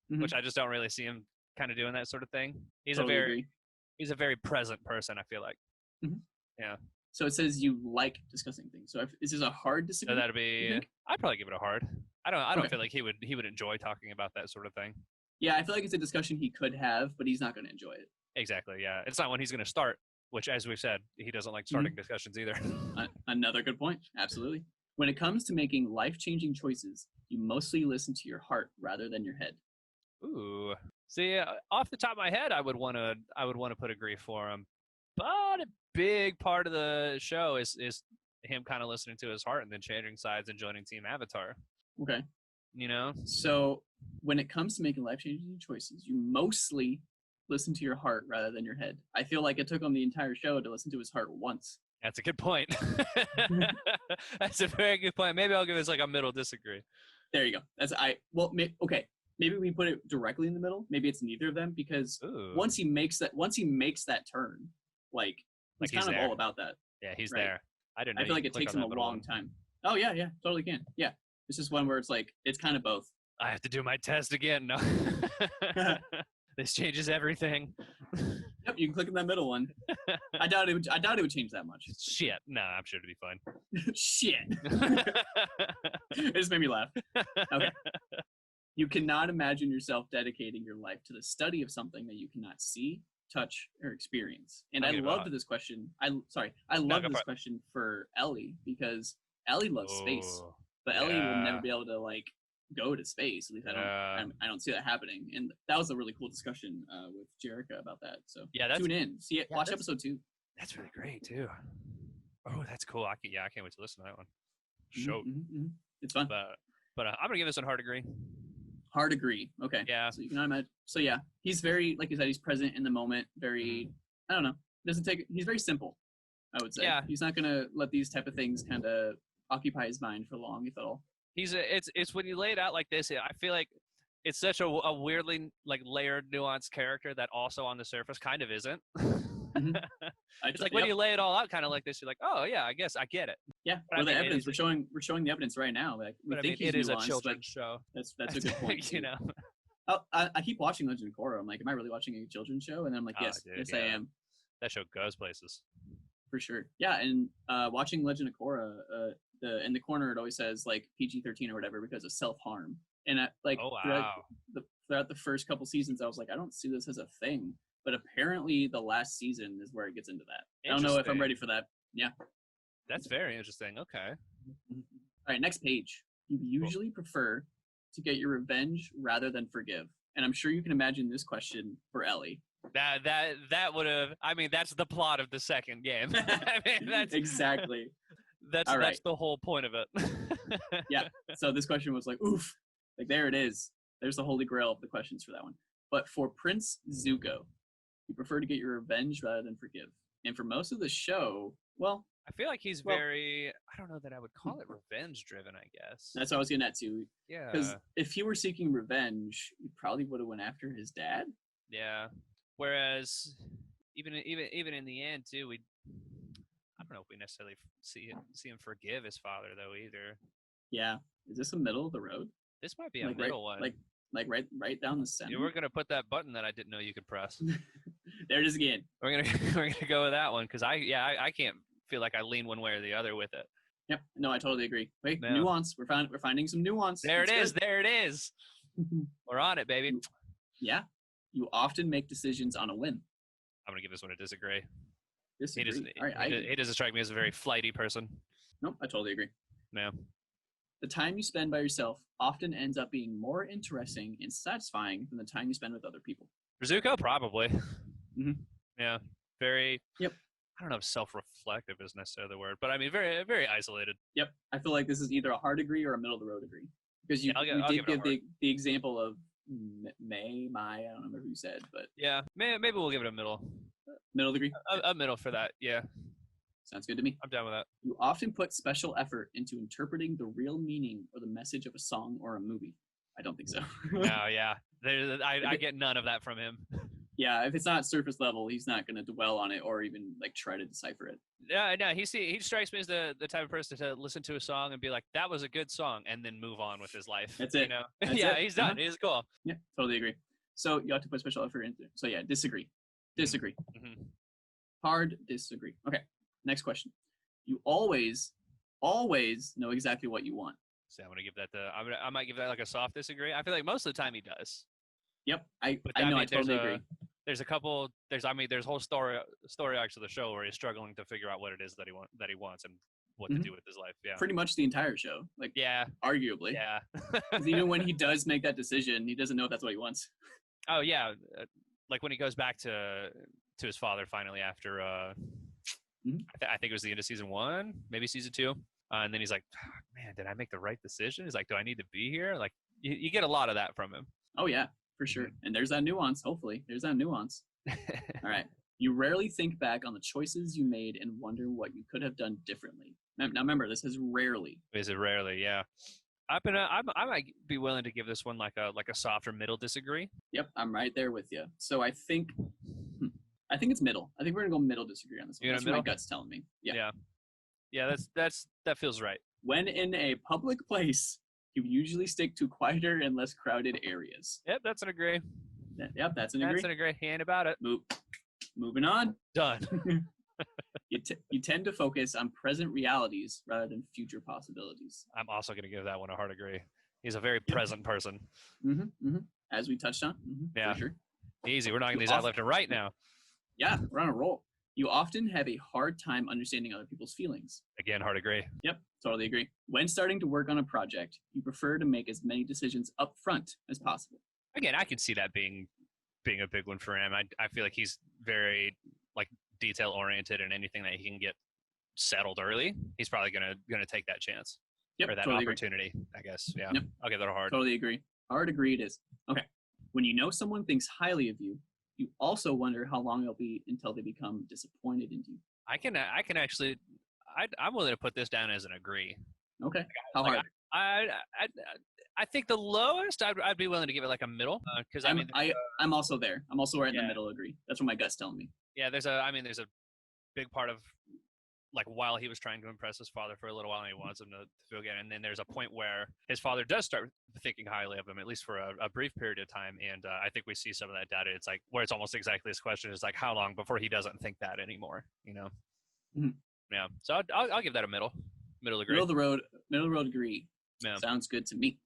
which I just don't really see him kind of doing that sort of thing. He's a very present person, I feel like. Mm-hmm. Yeah. So it says you like discussing things. So if this is a hard disagreement, so that'd be. I'd probably give it a hard. I don't feel like he would enjoy talking about that sort of thing. Yeah, I feel like it's a discussion he could have, but he's not going to enjoy it. Exactly. Yeah, it's not one he's going to start. Which, as we've said, he doesn't like starting discussions either. Another good point. Absolutely. When it comes to making life-changing choices, you mostly listen to your heart rather than your head. Ooh. See, off the top of my head, I would want to put agree for him, but a big part of the show is him kind of listening to his heart and then changing sides and joining Team Avatar. Okay. You know. So when it comes to making life-changing choices, you mostly listen to your heart rather than your head. I feel like it took him the entire show to listen to his heart once. That's a good point. That's a very good point. Maybe I'll give this like a middle disagree. There you go. Okay. Maybe we put it directly in the middle. Maybe it's neither of them because once he makes that turn, he's kind of all about that. Yeah, he's right? There. I don't know. I feel like it takes him a long time. Oh yeah, totally can. Yeah, it's just one where it's like it's kind of both. I have to do my test again. No. This changes everything. Yep, you can click on that middle one. I doubt it would change that much. Shit. No, I'm sure it'd be fine. Shit. It just made me laugh. Okay. You cannot imagine yourself dedicating your life to the study of something that you cannot see, touch, or experience. And I loved this question. I love this question for Ellie because Ellie loves space, but Ellie will never be able to go to space. At least I don't see that happening. And that was a really cool discussion with Jerica about that. So tune in, see it, watch episode 2. That's really great too. Oh, that's cool. I can't wait to listen to that one. Show. It's fun. But I'm gonna give this one hard agree. Hard agree. Okay. Yeah. So you can imagine. So yeah, he's very, like you said, he's present in the moment. Very, I don't know. He's very simple, I would say. Yeah. He's not gonna let these type of things kind of occupy his mind for long, if at all. It's when you lay it out like this, I feel like it's such a weirdly like layered, nuanced character that also on the surface kind of isn't. It's like when you lay it all out kind of like this, you're like, oh yeah, I guess I get it. Yeah, well, the evidence we're showing the evidence right now. Like we think it is a children's show. That's a good point. You know, I keep watching Legend of Korra. I'm like, am I really watching a children's show? And then I'm like, yes, I am. That show goes places. For sure. Yeah, and watching Legend of Korra, in the corner it always says like PG-13 or whatever because of self-harm. And throughout the first couple seasons, I was like, I don't see this as a thing. But apparently the last season is where it gets into that. I don't know if I'm ready for that. Yeah. That's very interesting. Okay. All right, next page. You usually prefer to get your revenge rather than forgive. And I'm sure you can imagine this question for Ellie. That would have, I mean, that's the plot of the second game. I mean, that's exactly. That's the whole point of it. Yeah. So this question was like, oof. Like there it is. There's the holy grail of the questions for that one. But for Prince Zuko, you prefer to get your revenge rather than forgive. And for most of the show, well, I feel like he's very, I don't know that I would call it revenge driven, I guess. That's what I was getting at too. Yeah. Because if he were seeking revenge, he probably would have went after his dad. Yeah. Whereas even in the end too, I don't know if we necessarily see him forgive his father though either. Yeah. Is this a middle of the road? This might be a middle one. Like right down the center. Yeah, we're gonna put that button that I didn't know you could press. There it is again. We're gonna go with that one because I can't feel like I lean one way or the other with it. Yep. No, I totally agree. Wait, nuance. We're finding some nuance. There it is. There it is. We're on it, baby. Yeah. You often make decisions on a whim. I'm gonna give this one a disagree. Disagree. He doesn't strike me as a very flighty person. Nope, I totally agree. Yeah. The time you spend by yourself often ends up being more interesting and satisfying than the time you spend with other people. For Zuko, probably. Mm-hmm. Yeah. Very. Yep. I don't know if self-reflective is necessarily the word, but I mean very, very isolated. Yep. I feel like this is either a hard agree or a middle of the road agree. Because you did give the example of Mai, I don't remember who you said, but yeah, maybe we'll give it a middle. Middle degree? A middle for that, yeah. Sounds good to me. I'm down with that. You often put special effort into interpreting the real meaning or the message of a song or a movie. I don't think so. No, yeah. I get none of that from him. Yeah, if it's not surface level, he's not going to dwell on it or even like try to decipher it. Yeah, no, he strikes me as the type of person to listen to a song and be like, that was a good song, and then move on with his life. That's it. You know? That's yeah, it. He's done. He's cool. Yeah, totally agree. So you have to put special effort into it. So yeah, disagree. Disagree. Mm-hmm. Hard disagree. Okay, next question. You always know exactly what you want. So I'm gonna give that I might give that like a soft disagree. I feel like most of the time he does. Yep, I totally agree. There's whole story arcs of the show where he's struggling to figure out what it is that he wants and what to do with his life. Yeah, pretty much the entire show. Like, yeah, arguably. Yeah. 'Cause even when he does make that decision, he doesn't know if that's what he wants. Oh yeah, like when he goes back to his father finally after I think it was the end of season 1, maybe season 2, and then he's like, man, did I make the right decision? He's like, do I need to be here? Like you get a lot of that from him. Oh yeah, for sure. And there's that nuance. Hopefully there's that nuance. All right. You rarely think back on the choices you made and wonder what you could have done differently. Now remember, this is rarely. Is it rarely? Yeah. I might be willing to give this one like a softer middle disagree. Yep, I'm right there with you. So I think it's middle. I think we're gonna go middle disagree on this one. That's what my gut's telling me. Yeah. Yeah. That feels right. When in a public place, you usually stick to quieter and less crowded areas. Yep, that's an agree. Yep, that's an agree. That's an agree. He ain't about it. Moving on. Done. You tend to focus on present realities rather than future possibilities. I'm also going to give that one a hard agree. He's a very present person. As we touched on. Yeah. For sure. Easy. We're knocking these out left and right now. Yeah, we're on a roll. You often have a hard time understanding other people's feelings. Again, hard agree. Yep, totally agree. When starting to work on a project, you prefer to make as many decisions up front as possible. Again, I can see that being a big one for him. I feel like he's very like detail oriented, and anything that he can get settled early, he's probably gonna take that chance. Yep, or that totally opportunity, agree. I guess. Yeah, yep. I'll give that a hard. Totally agree. Hard agree it is. Okay. When you know someone thinks highly of you, you also wonder how long it'll be until they become disappointed in you. I can actually, I'm willing to put this down as an agree. Okay. How hard? I think the lowest I'd be willing to give it like a middle, because I'm also there. I'm also right in the middle. Agree. That's what my gut's telling me. Yeah, there's a big part of like while he was trying to impress his father for a little while, and he wants him to feel good, and then there's a point where his father does start thinking highly of him, at least for a brief period of time, and I think we see some of that data. It's like where it's almost exactly this question is like how long before he doesn't think that anymore, you know? Mm-hmm. Yeah, so I'll give that a middle agree. Middle of the road agree. Yeah. Sounds good to me.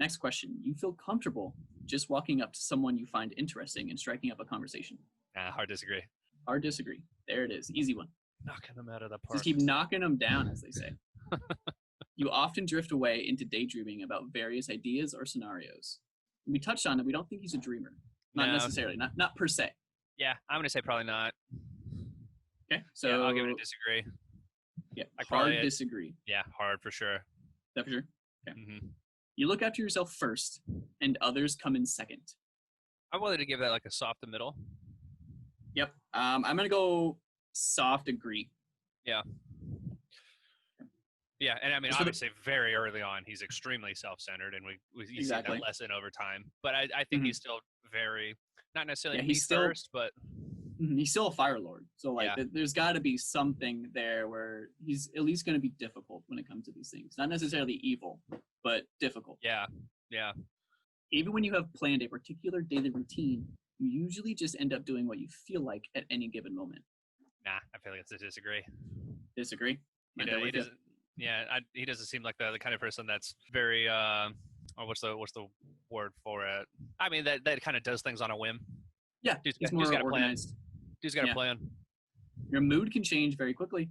Next question. You feel comfortable just walking up to someone you find interesting and striking up a conversation? Hard disagree. Hard disagree. There it is. Easy one. Knocking them out of the park. Just keep knocking them down, as they say. You often drift away into daydreaming about various ideas or scenarios. We touched on it. We don't think he's a dreamer. Not necessarily. Not per se. Yeah, I'm going to say probably not. Okay, so yeah, I'll give it a disagree. Yeah, hard disagree. Yeah, hard for sure. That for sure? Okay. Mm-hmm. You look after yourself first, and others come in second. I'm willing to give that like a soft to middle. Yep. I'm going to go soft agree. Yeah. Yeah, and I mean, obviously, very early on, he's extremely self-centered, and we see that lesson over time. But I think he's still very, not necessarily he's first, but he's still a Fire Lord. So like, there's got to be something there where he's at least going to be difficult when it comes to these things. Not necessarily evil, but difficult. Yeah, yeah. Even when you have planned a particular daily routine, you usually just end up doing what you feel like at any given moment. Nah, I feel like it's a disagree. Disagree? He doesn't. Yeah, he doesn't seem like the kind of person that's very. What's the word for it? I mean, that kind of does things on a whim. Yeah, he's more organized. Dude's got a plan. Your mood can change very quickly.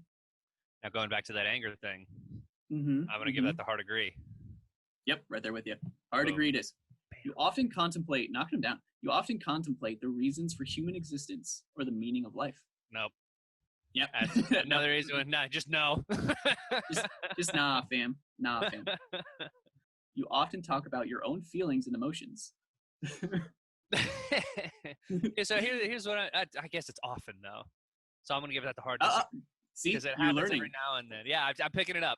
Now going back to that anger thing, I'm going to give that the hard agree. Yep, right there with you. Hard agree it is. You often contemplate, knocking him down. You often contemplate the reasons for human existence or the meaning of life. Nope. Yep. Another reason. Nah, just no. just nah, fam. Nah, fam. You often talk about your own feelings and emotions. So here's what I guess it's often though. So I'm gonna give that the hard. See, because it happens every now and then. Yeah, I'm picking it up.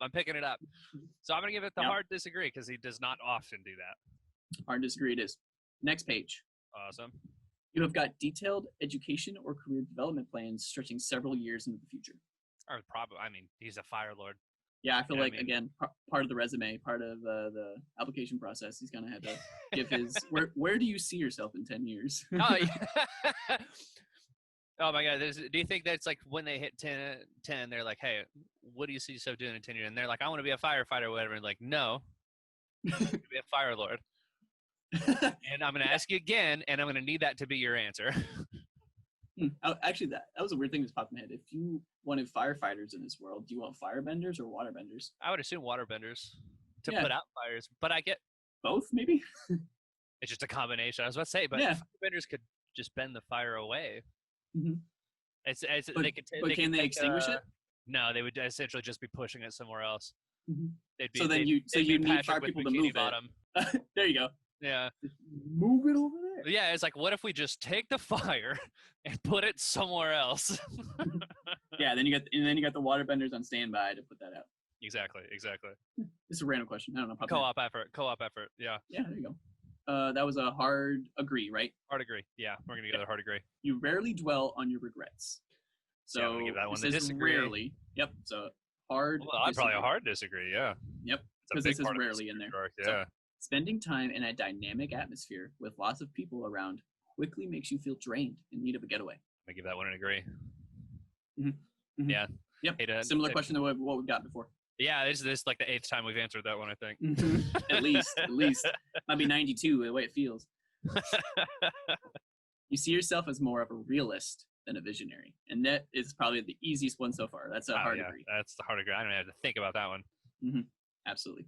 So I'm gonna give it the hard disagree because he does not often do that. Hard disagree it is. Next page. Awesome. You have got detailed education or career development plans stretching several years into the future. Or probably, I mean, he's a Fire Lord. Yeah, I feel like, again, part of the resume, part of the application process, he's going to have to give his, where do you see yourself in 10 years? Oh, yeah. Oh, my God. Do you think that's like when they hit 10, they're like, hey, what do you see yourself doing in 10 years? And they're like, I want to be a firefighter or whatever. And like, no, be a Fire Lord. And I'm going to ask you again, and I'm going to need that to be your answer. Actually, that was a weird thing that popped in my head. If you wanted firefighters in this world, do you want firebenders or waterbenders? I would assume waterbenders to put out fires, but I get both, maybe? It's just a combination. I was about to say, but firebenders could just bend the fire away. Mm-hmm. Can they extinguish it? No, they would essentially just be pushing it somewhere else. Mm-hmm. So you need fire people to move it. There you go. Yeah. Move it over there. Yeah, it's like, what if we just take the fire and put it somewhere else? Yeah, then you got the waterbenders on standby to put that out. Exactly. This is a random question. I don't know. Co-op effort. Yeah. Yeah, there you go. That was a hard agree, right? Hard agree. Yeah, we're gonna go to hard agree. You rarely dwell on your regrets. So I'm gonna give that one the disagree. Rarely. Yep. So hard. Well, I'm probably a hard disagree. Yeah. Yep. Because this is rarely in there. Yeah. So, spending time in a dynamic atmosphere with lots of people around quickly makes you feel drained in need of a getaway. I give that one an agree. Mm-hmm. Mm-hmm. Yeah. Yep. Similar question to what we've got before. Yeah, this is like the 8th time we've answered that one, I think. Mm-hmm. At least. Might be 92 the way it feels. You see yourself as more of a realist than a visionary. And that is probably the easiest one so far. That's a hard agree. That's the hard agree. I don't even have to think about that one. Mm-hmm. Absolutely.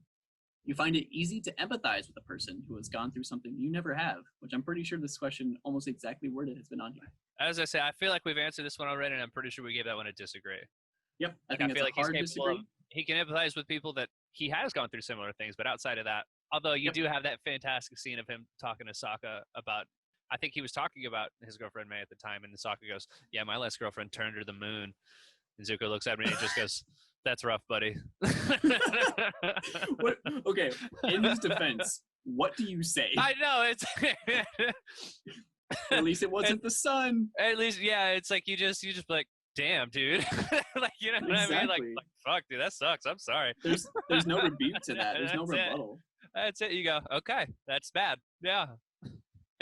You find it easy to empathize with a person who has gone through something you never have, which I'm pretty sure this question almost exactly worded has been on here. As I say, I feel like we've answered this one already, and I'm pretty sure we gave that one a disagree. Yep, I think feel like hard disagree. He can empathize with people that he has gone through similar things, but outside of that, although you do have that fantastic scene of him talking to Sokka about, I think he was talking about his girlfriend May at the time, and Sokka goes, yeah, my last girlfriend turned her to the moon. And Zuko looks at me and he just goes, that's rough, buddy. Okay, in his defense, what do you say? I know, it's... At least it wasn't the sun. At least, yeah, it's like you just like, damn, dude. Like, you know what I mean? Like, fuck, dude, that sucks. I'm sorry. There's no rebuke to that. There's no rebuttal. That's it. You go, okay, that's bad. Yeah.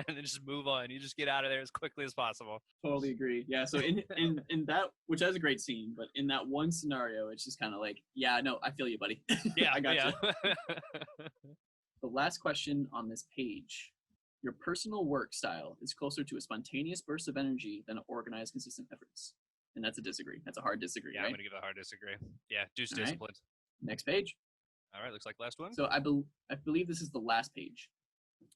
And then just move on. You just get out of there as quickly as possible. Totally agree. Yeah. So in that, which has a great scene, but in that one scenario, it's just kind of like, yeah, no, I feel you, buddy. Yeah, I got you. The last question on this page. Your personal work style is closer to a spontaneous burst of energy than organized, consistent efforts. And that's a disagree. That's a hard disagree, yeah, right? I'm going to give a hard disagree. Yeah, Deuce All disciplined. Right. Next page. All right, looks like last one. So I believe this is the last page.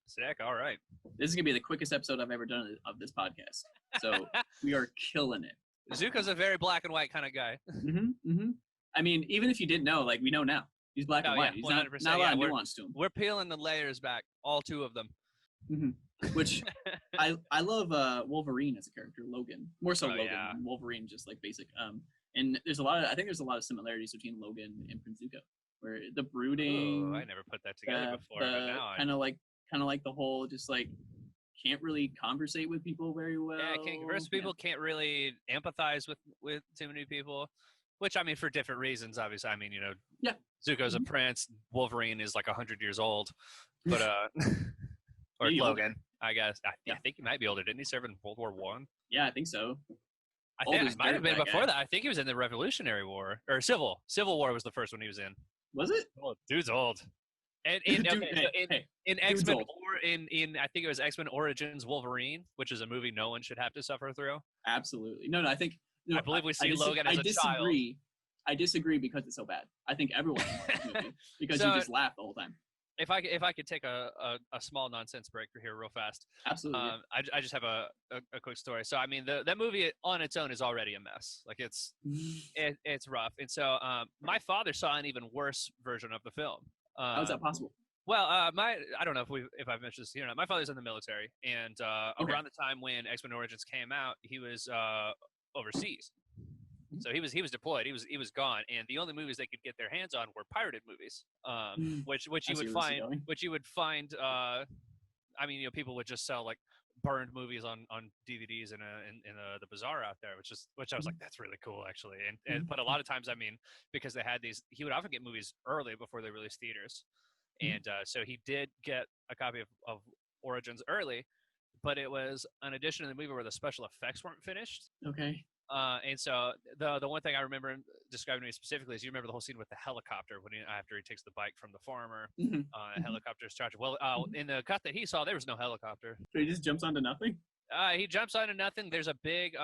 Sick, all right. This is going to be the quickest episode I've ever done of this podcast. So we are killing it. Zuko's a very black and white kind of guy. I mean, even if you didn't know, like, we know now. He's black and white. He's not a lot of nuance to him. We're peeling the layers back, all two of them. Which I love Wolverine as a character, Logan. More so Logan than Wolverine, just like basic. And there's I think there's a lot of similarities between Logan and Prince Zuko, where the brooding. Oh, I never put that together before, but now kind of like the whole just like can't really conversate with people very well. Yeah, can't converse with people, can't really empathize with too many people. Which, I mean, for different reasons, obviously. I mean, you know, Zuko's a prince. Wolverine is like 100 years old. But, or Logan, I guess. I think he might be older. Didn't he serve in World War I? Yeah, I think so. I think it might have been before that. I think he was in the Revolutionary War. Or Civil War was the first one he was in. Was it? Oh, dude's old. And in X-Men, or in I think it was X-Men Origins Wolverine, which is a movie no one should have to suffer through. Absolutely. No, I think... No, I believe we see Logan as a child. I disagree because it's so bad. I think everyone watches the movie because you just laugh the whole time. If I could take a small nonsense break here real fast. Absolutely. I just have a quick story. So I mean that movie on its own is already a mess. Like it's rough. And so my father saw an even worse version of the film. How is that possible? Well, I don't know if I've mentioned this here or not. My father's in the military, and around the time when X-Men Origins came out, he was overseas. So he was deployed. He was gone, and the only movies they could get their hands on were pirated movies, which you would find. I mean, you know, people would just sell like burned movies on DVDs in the bazaar out there, which I was like, that's really cool actually. And but a lot of times, I mean, because they had these, he would often get movies early before they released theaters, and so he did get a copy of Origins early, but it was an edition of the movie where the special effects weren't finished. Okay. And so the one thing I remember describing to me specifically is you remember the whole scene with the helicopter after he takes the bike from the farmer. Helicopter's charged. Well, in the cut that he saw, there was no helicopter. So he just jumps onto nothing? He jumps onto nothing. There's a big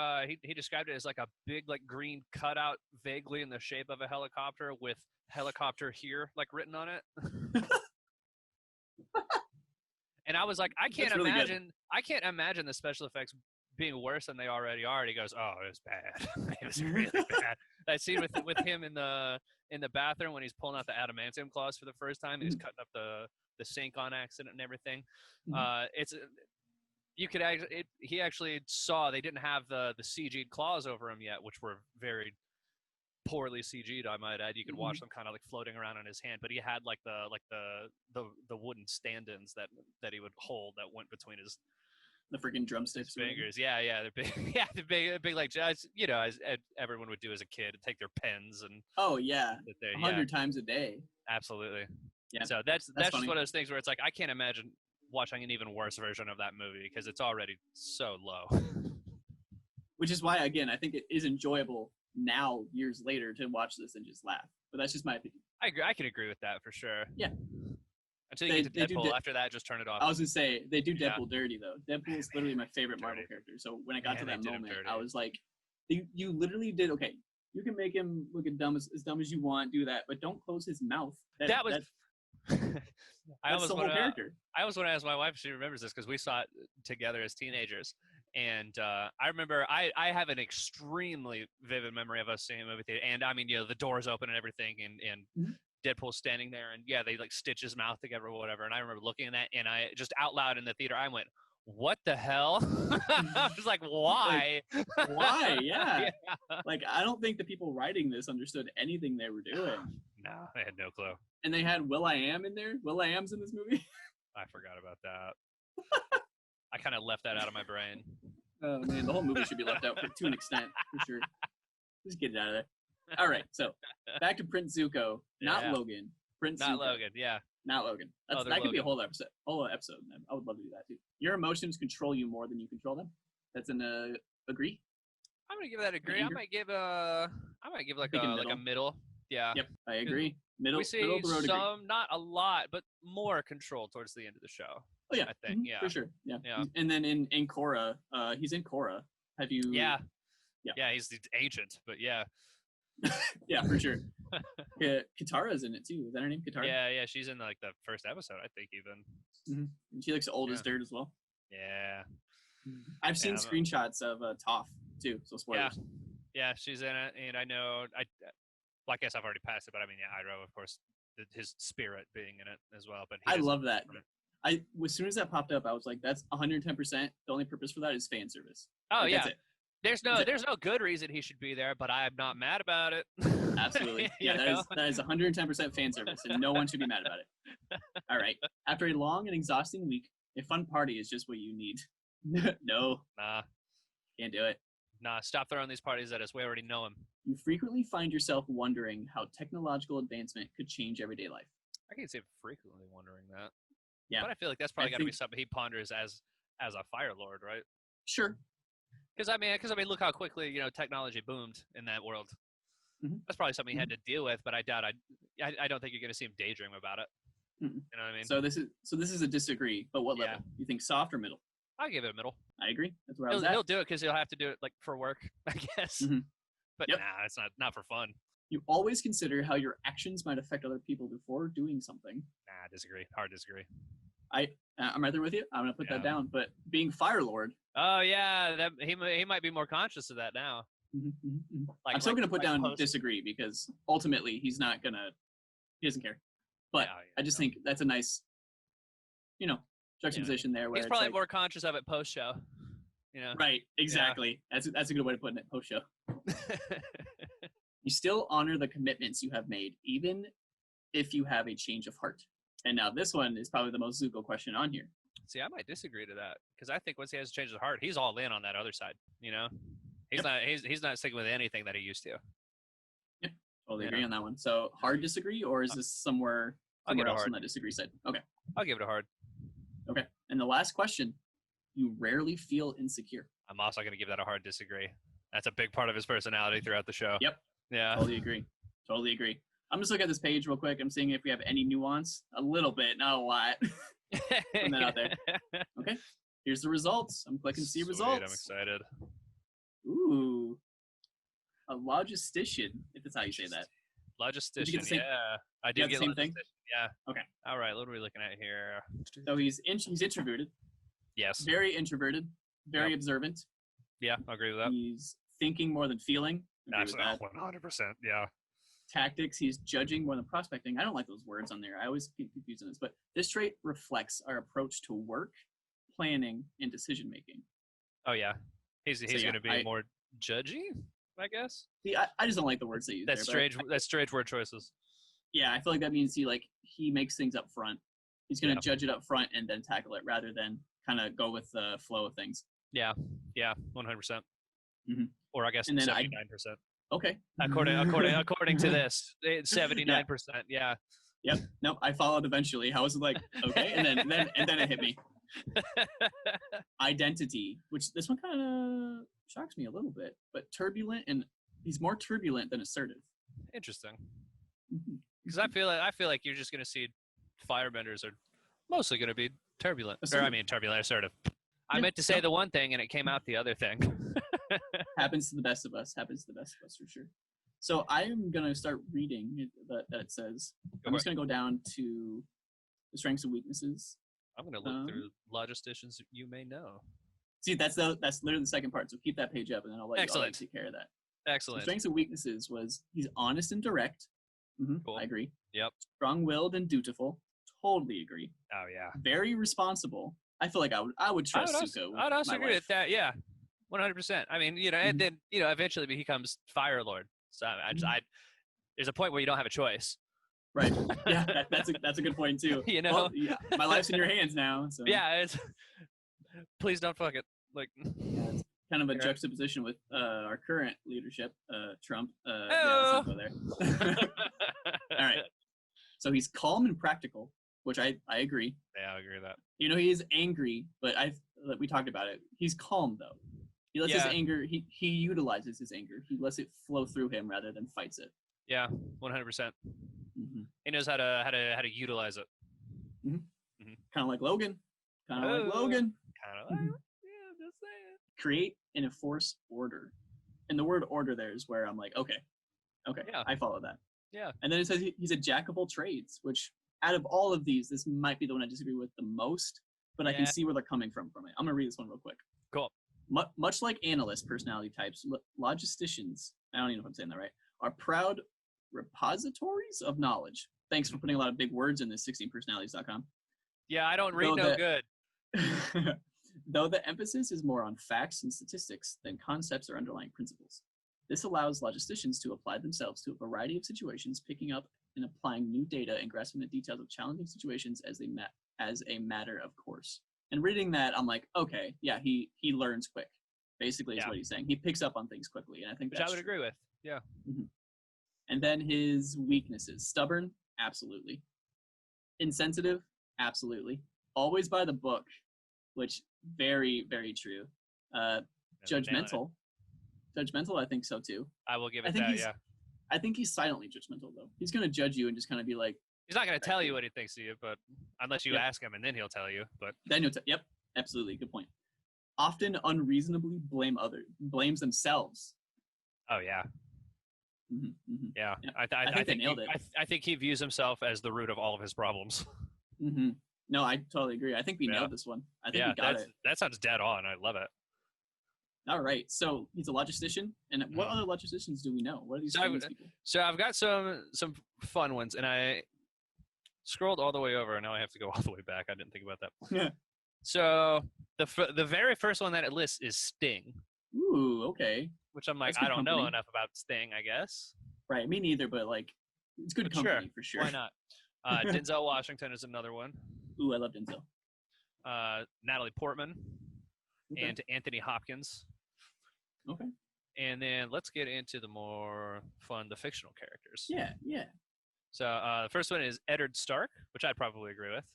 he described it as like a big like green cutout vaguely in the shape of a helicopter with helicopter here like written on it. And I was like, I can't imagine the special effects being worse than they already are. And he goes, oh, it was bad. It was really bad. That scene with him in the bathroom when he's pulling out the adamantium claws for the first time and he's cutting up the sink on accident and everything. He actually saw they didn't have the CG'd claws over him yet, which were very poorly CG'd, I might add. You could watch them kind of like floating around on his hand, but he had like the wooden stand-ins that he would hold that went between his the freaking drumsticks fingers. Yeah, they're big. Yeah, the big like you know, as everyone would do as a kid, take their pens and 100 times a day. Absolutely. Yeah. So that's just one of those things where it's like I can't imagine watching an even worse version of that movie because it's already so low. Which is why, again, I think it is enjoyable now, years later, to watch this and just laugh. But that's just my opinion. I can agree with that for sure. Yeah. Until you get to Deadpool. After that, just turn it off. I was gonna say they do Deadpool dirty though. Deadpool is literally my favorite Marvel character. So when I got to that moment, I was like, you literally did okay. You can make him look as dumb as you want, do that, but don't close his mouth. That was. I always want to ask my wife if she remembers this because we saw it together as teenagers. And I remember I have an extremely vivid memory of us seeing a movie theater. And I mean, the doors open and everything and Deadpool's standing there and they like stitch his mouth together or whatever. And I remember looking at that and I just out loud in the theater, I went, what the hell? I was like, why? Like, why? Yeah. Like, I don't think the people writing this understood anything they were doing. No, they had no clue. And they had Will.i.am in there. Will.i.am's in this movie. I forgot about that. I kind of left that out of my brain. Oh, man. The whole movie should be left out to an extent, for sure. Just get it out of there. All right. So, back to Prince Zuko. Not Logan. Prince Zuko. Not Logan, yeah. Not Logan. That could be a whole episode. I would love to do that too. Your emotions control you more than you control them. That's an agree. I'm gonna give that agree. I might give like a middle. Yeah. Yep. I agree. Middle. We see middle of the road some, agree. not a lot, but more control towards the end of the show. Oh yeah. I think. Yeah. For sure. Yeah. And then in Korra, he's in Korra. Have you? Yeah. Yeah. He's the agent, but yeah. Yeah, for sure. Katara's in it too. Is that her name? Katara? Yeah, she's in like the first episode, I think even. Mm-hmm. And she looks old as dirt as well. Yeah. I've seen screenshots of Toph too, so spoilers. Yeah, she's in it, and I know I guess I've already passed it, but I mean, Iroh, of course, his spirit being in it as well. But I love that. As soon as that popped up, I was like, that's 110%. The only purpose for that is fan service. Oh like, yeah. That's it. There's no good reason he should be there, but I'm not mad about it. Absolutely. Yeah, that is 110% fan service, and no one should be mad about it. All right. After a long and exhausting week, a fun party is just what you need. No. Nah. Can't do it. Nah, stop throwing these parties at us. We already know them. You frequently find yourself wondering how technological advancement could change everyday life. I can't say frequently wondering that. Yeah. But I feel like that's probably got to be something he ponders as a Fire Lord, right? Sure. Because I mean, look how quickly technology boomed in that world. Mm-hmm. That's probably something he had to deal with, but I doubt I don't think you're going to see him daydream about it. Mm-hmm. You know what I mean? So this is a disagree, but what level? You think soft or middle? I'll give it a middle. I agree. That's where I was at. He'll do it because he'll have to do it like for work, I guess. Mm-hmm. But nah, it's not for fun. You always consider how your actions might affect other people before doing something. Nah, disagree. Hard disagree. I'm right there with you. I'm gonna put that down. But being Fire Lord. Oh yeah, he might be more conscious of that now. Mm-hmm, mm-hmm. I'm still gonna put down disagree because ultimately he doesn't care. But I just think that's a nice, juxtaposition there. Where he's probably more conscious of it post show. Right. Exactly. Yeah. That's a good way to put it. Post show. You still honor the commitments you have made, even if you have a change of heart. And now this one is probably the most Zuko question on here. See, I might disagree to that because I think once he has a change of heart, he's all in on that other side. He's not sticking with anything that he used to. Yeah, totally agree on that one. So hard disagree, or is this somewhere else on that disagree side? Okay, I'll give it a hard. Okay, and the last question: you rarely feel insecure. I'm also going to give that a hard disagree. That's a big part of his personality throughout the show. Yep. Yeah. Totally agree. I'm just looking at this page real quick. I'm seeing if we have any nuance. A little bit, not a lot. Putting that out there. Okay. Here's the results. I'm clicking see results. I'm excited. Ooh. A logistician, if that's how you say that. Logistician, yeah. I did get the same thing. Yeah. Okay. All right. What are we looking at here? So he's introverted. Yes. Very introverted. Very observant. Yeah, I agree with that. He's thinking more than feeling. That's 100%. Yeah. Tactics, he's judging more than prospecting. I don't like those words on there. I always get confused in this, but this trait reflects our approach to work, planning, and decision making. Oh yeah, he's going to be more judgy, I guess. See, I just don't like the words they use. That's strange. That's strange word choices. Yeah, I feel like that means he makes things up front. He's going to judge it up front and then tackle it rather than kind of go with the flow of things. Yeah, 100%. Mm-hmm. Or I guess 79%. Okay. According to this, 79%. Yeah. Yep. Nope. I followed eventually. I was like, okay, and then it hit me. Identity, which this one kind of shocks me a little bit, but turbulent, and he's more turbulent than assertive. Interesting. Because I feel like you're just gonna see firebenders are mostly going to be turbulent. Turbulent, sort of. I Yeah, meant to say the one thing, and it came out the other thing. happens to the best of us. Happens to the best of us, for sure. So I am going to start reading that it says. I'm just going to go down to the strengths and weaknesses. I'm going to look through logisticians you may know. See, that's literally the second part. So keep that page up, and then I'll let you take care of that. Excellent. The strengths and weaknesses was he's honest and direct. Cool. I agree. Yep. Strong-willed and dutiful. Totally agree. Oh yeah. Very responsible. I feel like I would trust Zuko. I'd also agree with that. Yeah, 100%. I mean, and then eventually he becomes Fire Lord. So there's a point where you don't have a choice. Right. Yeah, that's a good point too. Well, yeah, my life's in your hands now. So. Yeah. Please don't fuck it. Like. Yeah, it's kind of a juxtaposition with our current leadership, Trump. Yeah, let's not go there. All right. So he's calm and practical, which I agree. Yeah, I agree with that. He is angry, but we talked about it. He's calm though. He lets his anger. He utilizes his anger. He lets it flow through him rather than fights it. Yeah, 100%. He knows how to utilize it. Kind of like Logan. Kind of like, yeah, I'm just saying. Create and enforce order, and the word order there is where I'm like, okay, yeah. I follow that. Yeah. And then it says he's a jack of all trades, which out of all of these, this might be the one I disagree with the most, but I can see where they're coming from it. I'm gonna read this one real quick. Cool. Much like analyst personality types, logisticians, I don't even know if I'm saying that right, are proud repositories of knowledge. Thanks for putting a lot of big words in this 16personalities.com. Yeah, I don't read good. Though the emphasis is more on facts and statistics than concepts or underlying principles. This allows logisticians to apply themselves to a variety of situations, picking up and applying new data and grasping the details of challenging situations as a matter of course. And reading that, I'm like, okay, yeah, he learns quick. Basically, is what he's saying. He picks up on things quickly, and I think that's I would agree with. Yeah. And then his weaknesses: stubborn, absolutely. Insensitive, absolutely. Always by the book, which very, very true. Judgmental, I think so too. I will give it that. Yeah. I think he's silently judgmental though. He's gonna judge you and just kind of be like. He's not gonna tell you what he thinks of you, but unless you ask him, and then he'll tell you. But then yep, absolutely, good point. Often unreasonably blames themselves. Oh yeah. Yeah. I think they nailed it. I think he views himself as the root of all of his problems. No, I totally agree. I think we nailed this one. I think we got it. That sounds dead on. I love it. All right. So he's a logistician. And what other logisticians do we know? What are these people? So I've got some fun ones, and I scrolled all the way over, and now I have to go all the way back. I didn't think about that. Yeah. So the very first one that it lists is Sting. Ooh, okay. Which I'm like, I don't know enough about Sting, I guess. Right, me neither, but like, it's good company for sure. Why not? Denzel Washington is another one. Ooh, I love Denzel. Natalie Portman and Anthony Hopkins. Okay. And then let's get into the more fun, the fictional characters. Yeah. So the first one is Eddard Stark, which I'd probably agree with.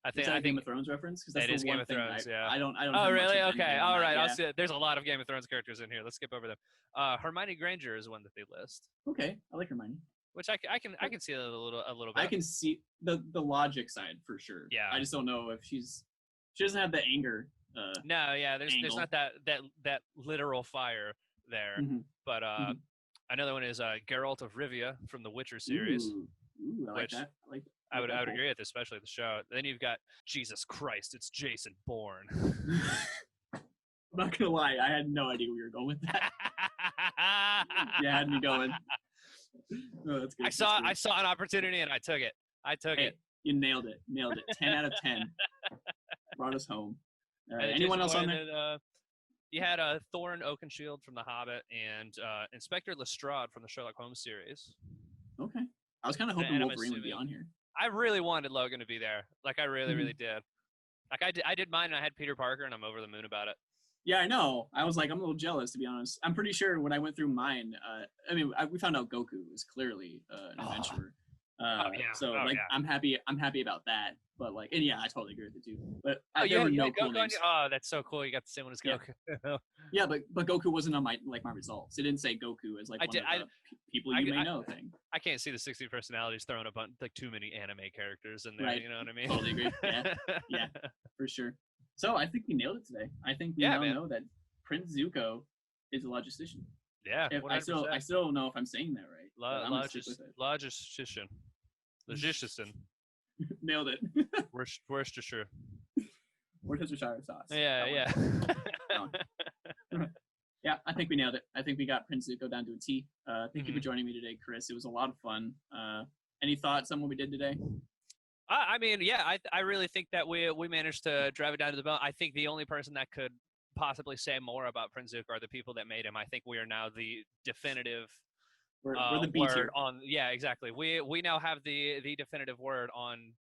I think Game of Thrones reference? Because it is Game of Thrones. I don't. Oh, really? Okay. All right. I'll see it. There's a lot of Game of Thrones characters in here. Let's skip over them. Hermione Granger is one that they list. Okay, I like Hermione. Which I can see a little bit. I can see the logic side for sure. Yeah. I just don't know if she doesn't have the anger. No, yeah. There's not that literal fire there. But another one is Geralt of Rivia from the Witcher series. Ooh, I like that. I would agree with this, especially the show. Then you've got Jesus Christ, it's Jason Bourne. I'm not gonna lie, I had no idea where you were going with that. You had me going. Oh, that's good. I saw an opportunity and I took it. It. You nailed it. 10 out of 10. Brought us home. All right. Anyone else on there? You had Thorin Oakenshield from The Hobbit and Inspector Lestrade from the Sherlock Holmes series. Okay. I was kind of hoping Wolverine would be on here. I really wanted Logan to be there. Like, I really, really did. Like, I did mine, and I had Peter Parker, and I'm over the moon about it. Yeah, I know. I was like, I'm a little jealous, to be honest. I'm pretty sure when I went through mine, we found out Goku was clearly an adventurer. I'm happy about that. But like, and yeah, I totally agree with it too. But there were no cool names. That's so cool. You got the same one as Goku. Yeah, but Goku wasn't on my results. It didn't say Goku as like one of the people you may know thing. I can't see the 60 personalities throwing a bunch like too many anime characters in there. Right. You know what I mean? Totally agree. Yeah, for sure. So I think we nailed it today. I think we now know that Prince Zuko is a logistician. Yeah, I still don't know if I'm saying that right. Logistician. Nailed it. Worcestershire. Worcestershire sauce. Yeah. Yeah, I think we nailed it. I think we got Prince Zuko down to a T. Thank you for joining me today, Chris. It was a lot of fun. Any thoughts on what we did today? I mean, yeah, I really think that we managed to drive it down to the bone. I think the only person that could possibly say more about Prince Zuko are the people that made him. I think we are now the definitive we're the B word tier. on. Yeah, exactly. We now have the definitive word on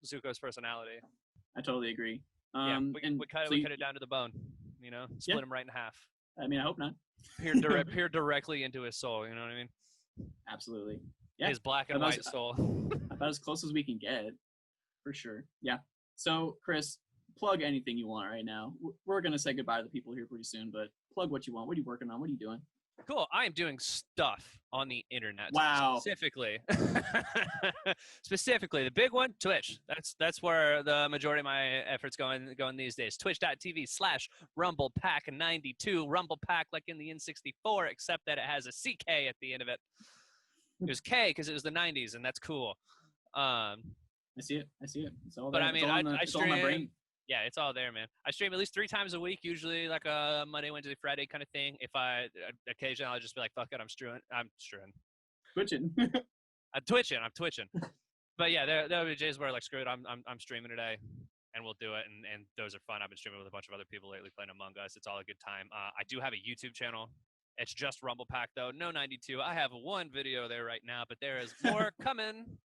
Zuko's personality. I totally agree. We cut it down to the bone. You know, split him right in half. I mean, I hope not. Peer directly into his soul. You know what I mean? Absolutely. Yeah. His black and white soul. About as close as we can get, for sure. Yeah. So, Chris, plug anything you want right now. We're gonna say goodbye to the people here pretty soon, but plug what you want. What are you working on? What are you doing? Cool. I am doing stuff on the internet. Wow. Specifically, the big one, Twitch. That's where the majority of my efforts going these days. Twitch.tv/RumblePack92. RumblePack like in the N64, except that it has a CK at the end of it. It was K because it was the 90s, and that's cool. I see it. It's all but there. I mean, I stream. My brain. Yeah, it's all there, man. I stream at least 3 times a week, usually like a Monday, Wednesday, Friday kind of thing. If occasionally I'll just be like, fuck it, I'm strewing. Twitching. I'm twitching. But yeah, there will be days where like, screw it, I'm streaming today, and we'll do it, and those are fun. I've been streaming with a bunch of other people lately playing Among Us. It's all a good time. I do have a YouTube channel. It's just RumblePack though, no 92. I have 1 video there right now, but there is more coming.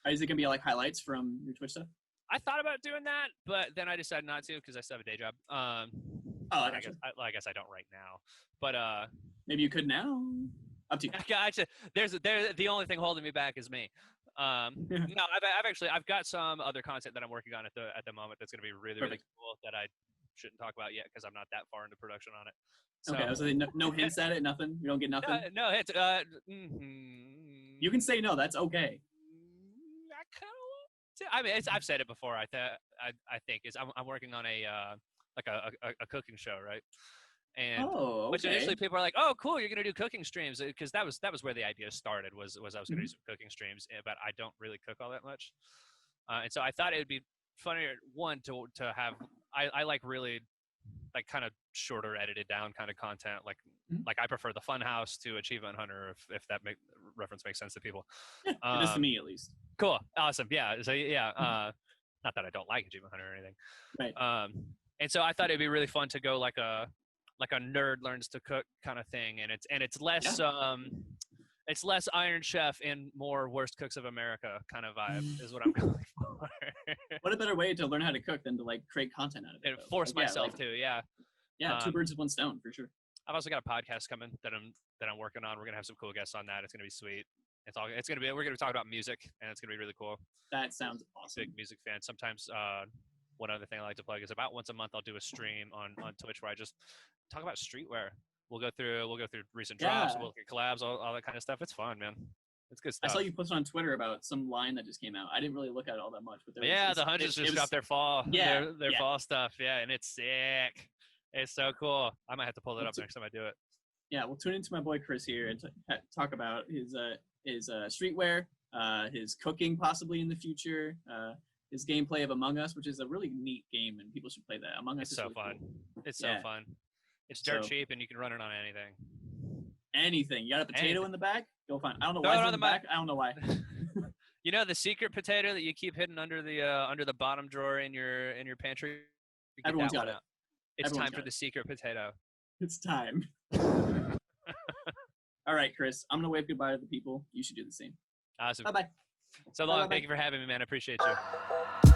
Is it gonna be like highlights from your Twitch stuff? I thought about doing that, but then I decided not to because I still have a day job. I guess I don't right now. But maybe you could now. Up to you. Gotcha. There's the only thing holding me back is me. No, I've got some other content that I'm working on at the moment that's going to be really cool that I shouldn't talk about yet because I'm not that far into production on it. So, okay, so no hints at it, nothing. You don't get nothing. No hits. You can say no. That's okay. I mean, I've said it before. I think I'm working on a cooking show, right? And which initially people are like, "Oh, cool, you're gonna do cooking streams," because that was where the idea started. Was I was gonna do some cooking streams, but I don't really cook all that much, and so I thought it would be funnier to have. I like really like kind of shorter, edited down kind of content. Like I prefer the Funhouse to Achievement Hunter, if that reference makes sense to people. It does to me at least. Cool, awesome, yeah. So yeah, not that I don't like Achievement Hunter or anything, right? And so I thought it'd be really fun to go like a nerd learns to cook kind of thing, and it's less it's less Iron Chef and more Worst Cooks of America kind of vibe is what I'm going for. What a better way to learn how to cook than to like create content out of it. And force myself to, yeah. Yeah, 2 birds with 1 stone for sure. I've also got a podcast coming that I'm working on. We're gonna have some cool guests on that. It's gonna be sweet. We're gonna talk about music, and it's gonna be really cool. That sounds awesome. Big music fan. Sometimes one other thing I like to plug is about once a month I'll do a stream on Twitch where I just talk about streetwear. We'll go through recent drops, we'll look at collabs, all that kind of stuff. It's fun, man. It's good stuff. I saw you posted on Twitter about some line that just came out. I didn't really look at it all that much, but the Hundreds just dropped their fall, their fall stuff, and it's sick. It's so cool. I might have to pull it up next time I do it. Yeah, we'll tune into my boy Chris here and talk about his streetwear, his cooking possibly in the future, his gameplay of Among Us, which is a really neat game, and people should play that. Among Us is so really fun. Cool. It's so fun. It's dirt cheap, and you can run it on anything. Anything. You got a potato in the back? Go find. I don't know why it's in the back. I don't know why. You know the secret potato that you keep hidden under the bottom drawer in your pantry? Everyone's got it. It's time for the secret potato. It's time. All right, Chris. I'm gonna wave goodbye to the people. You should do the same. Awesome. Bye-bye. So long. Thank you for having me, man. I appreciate you.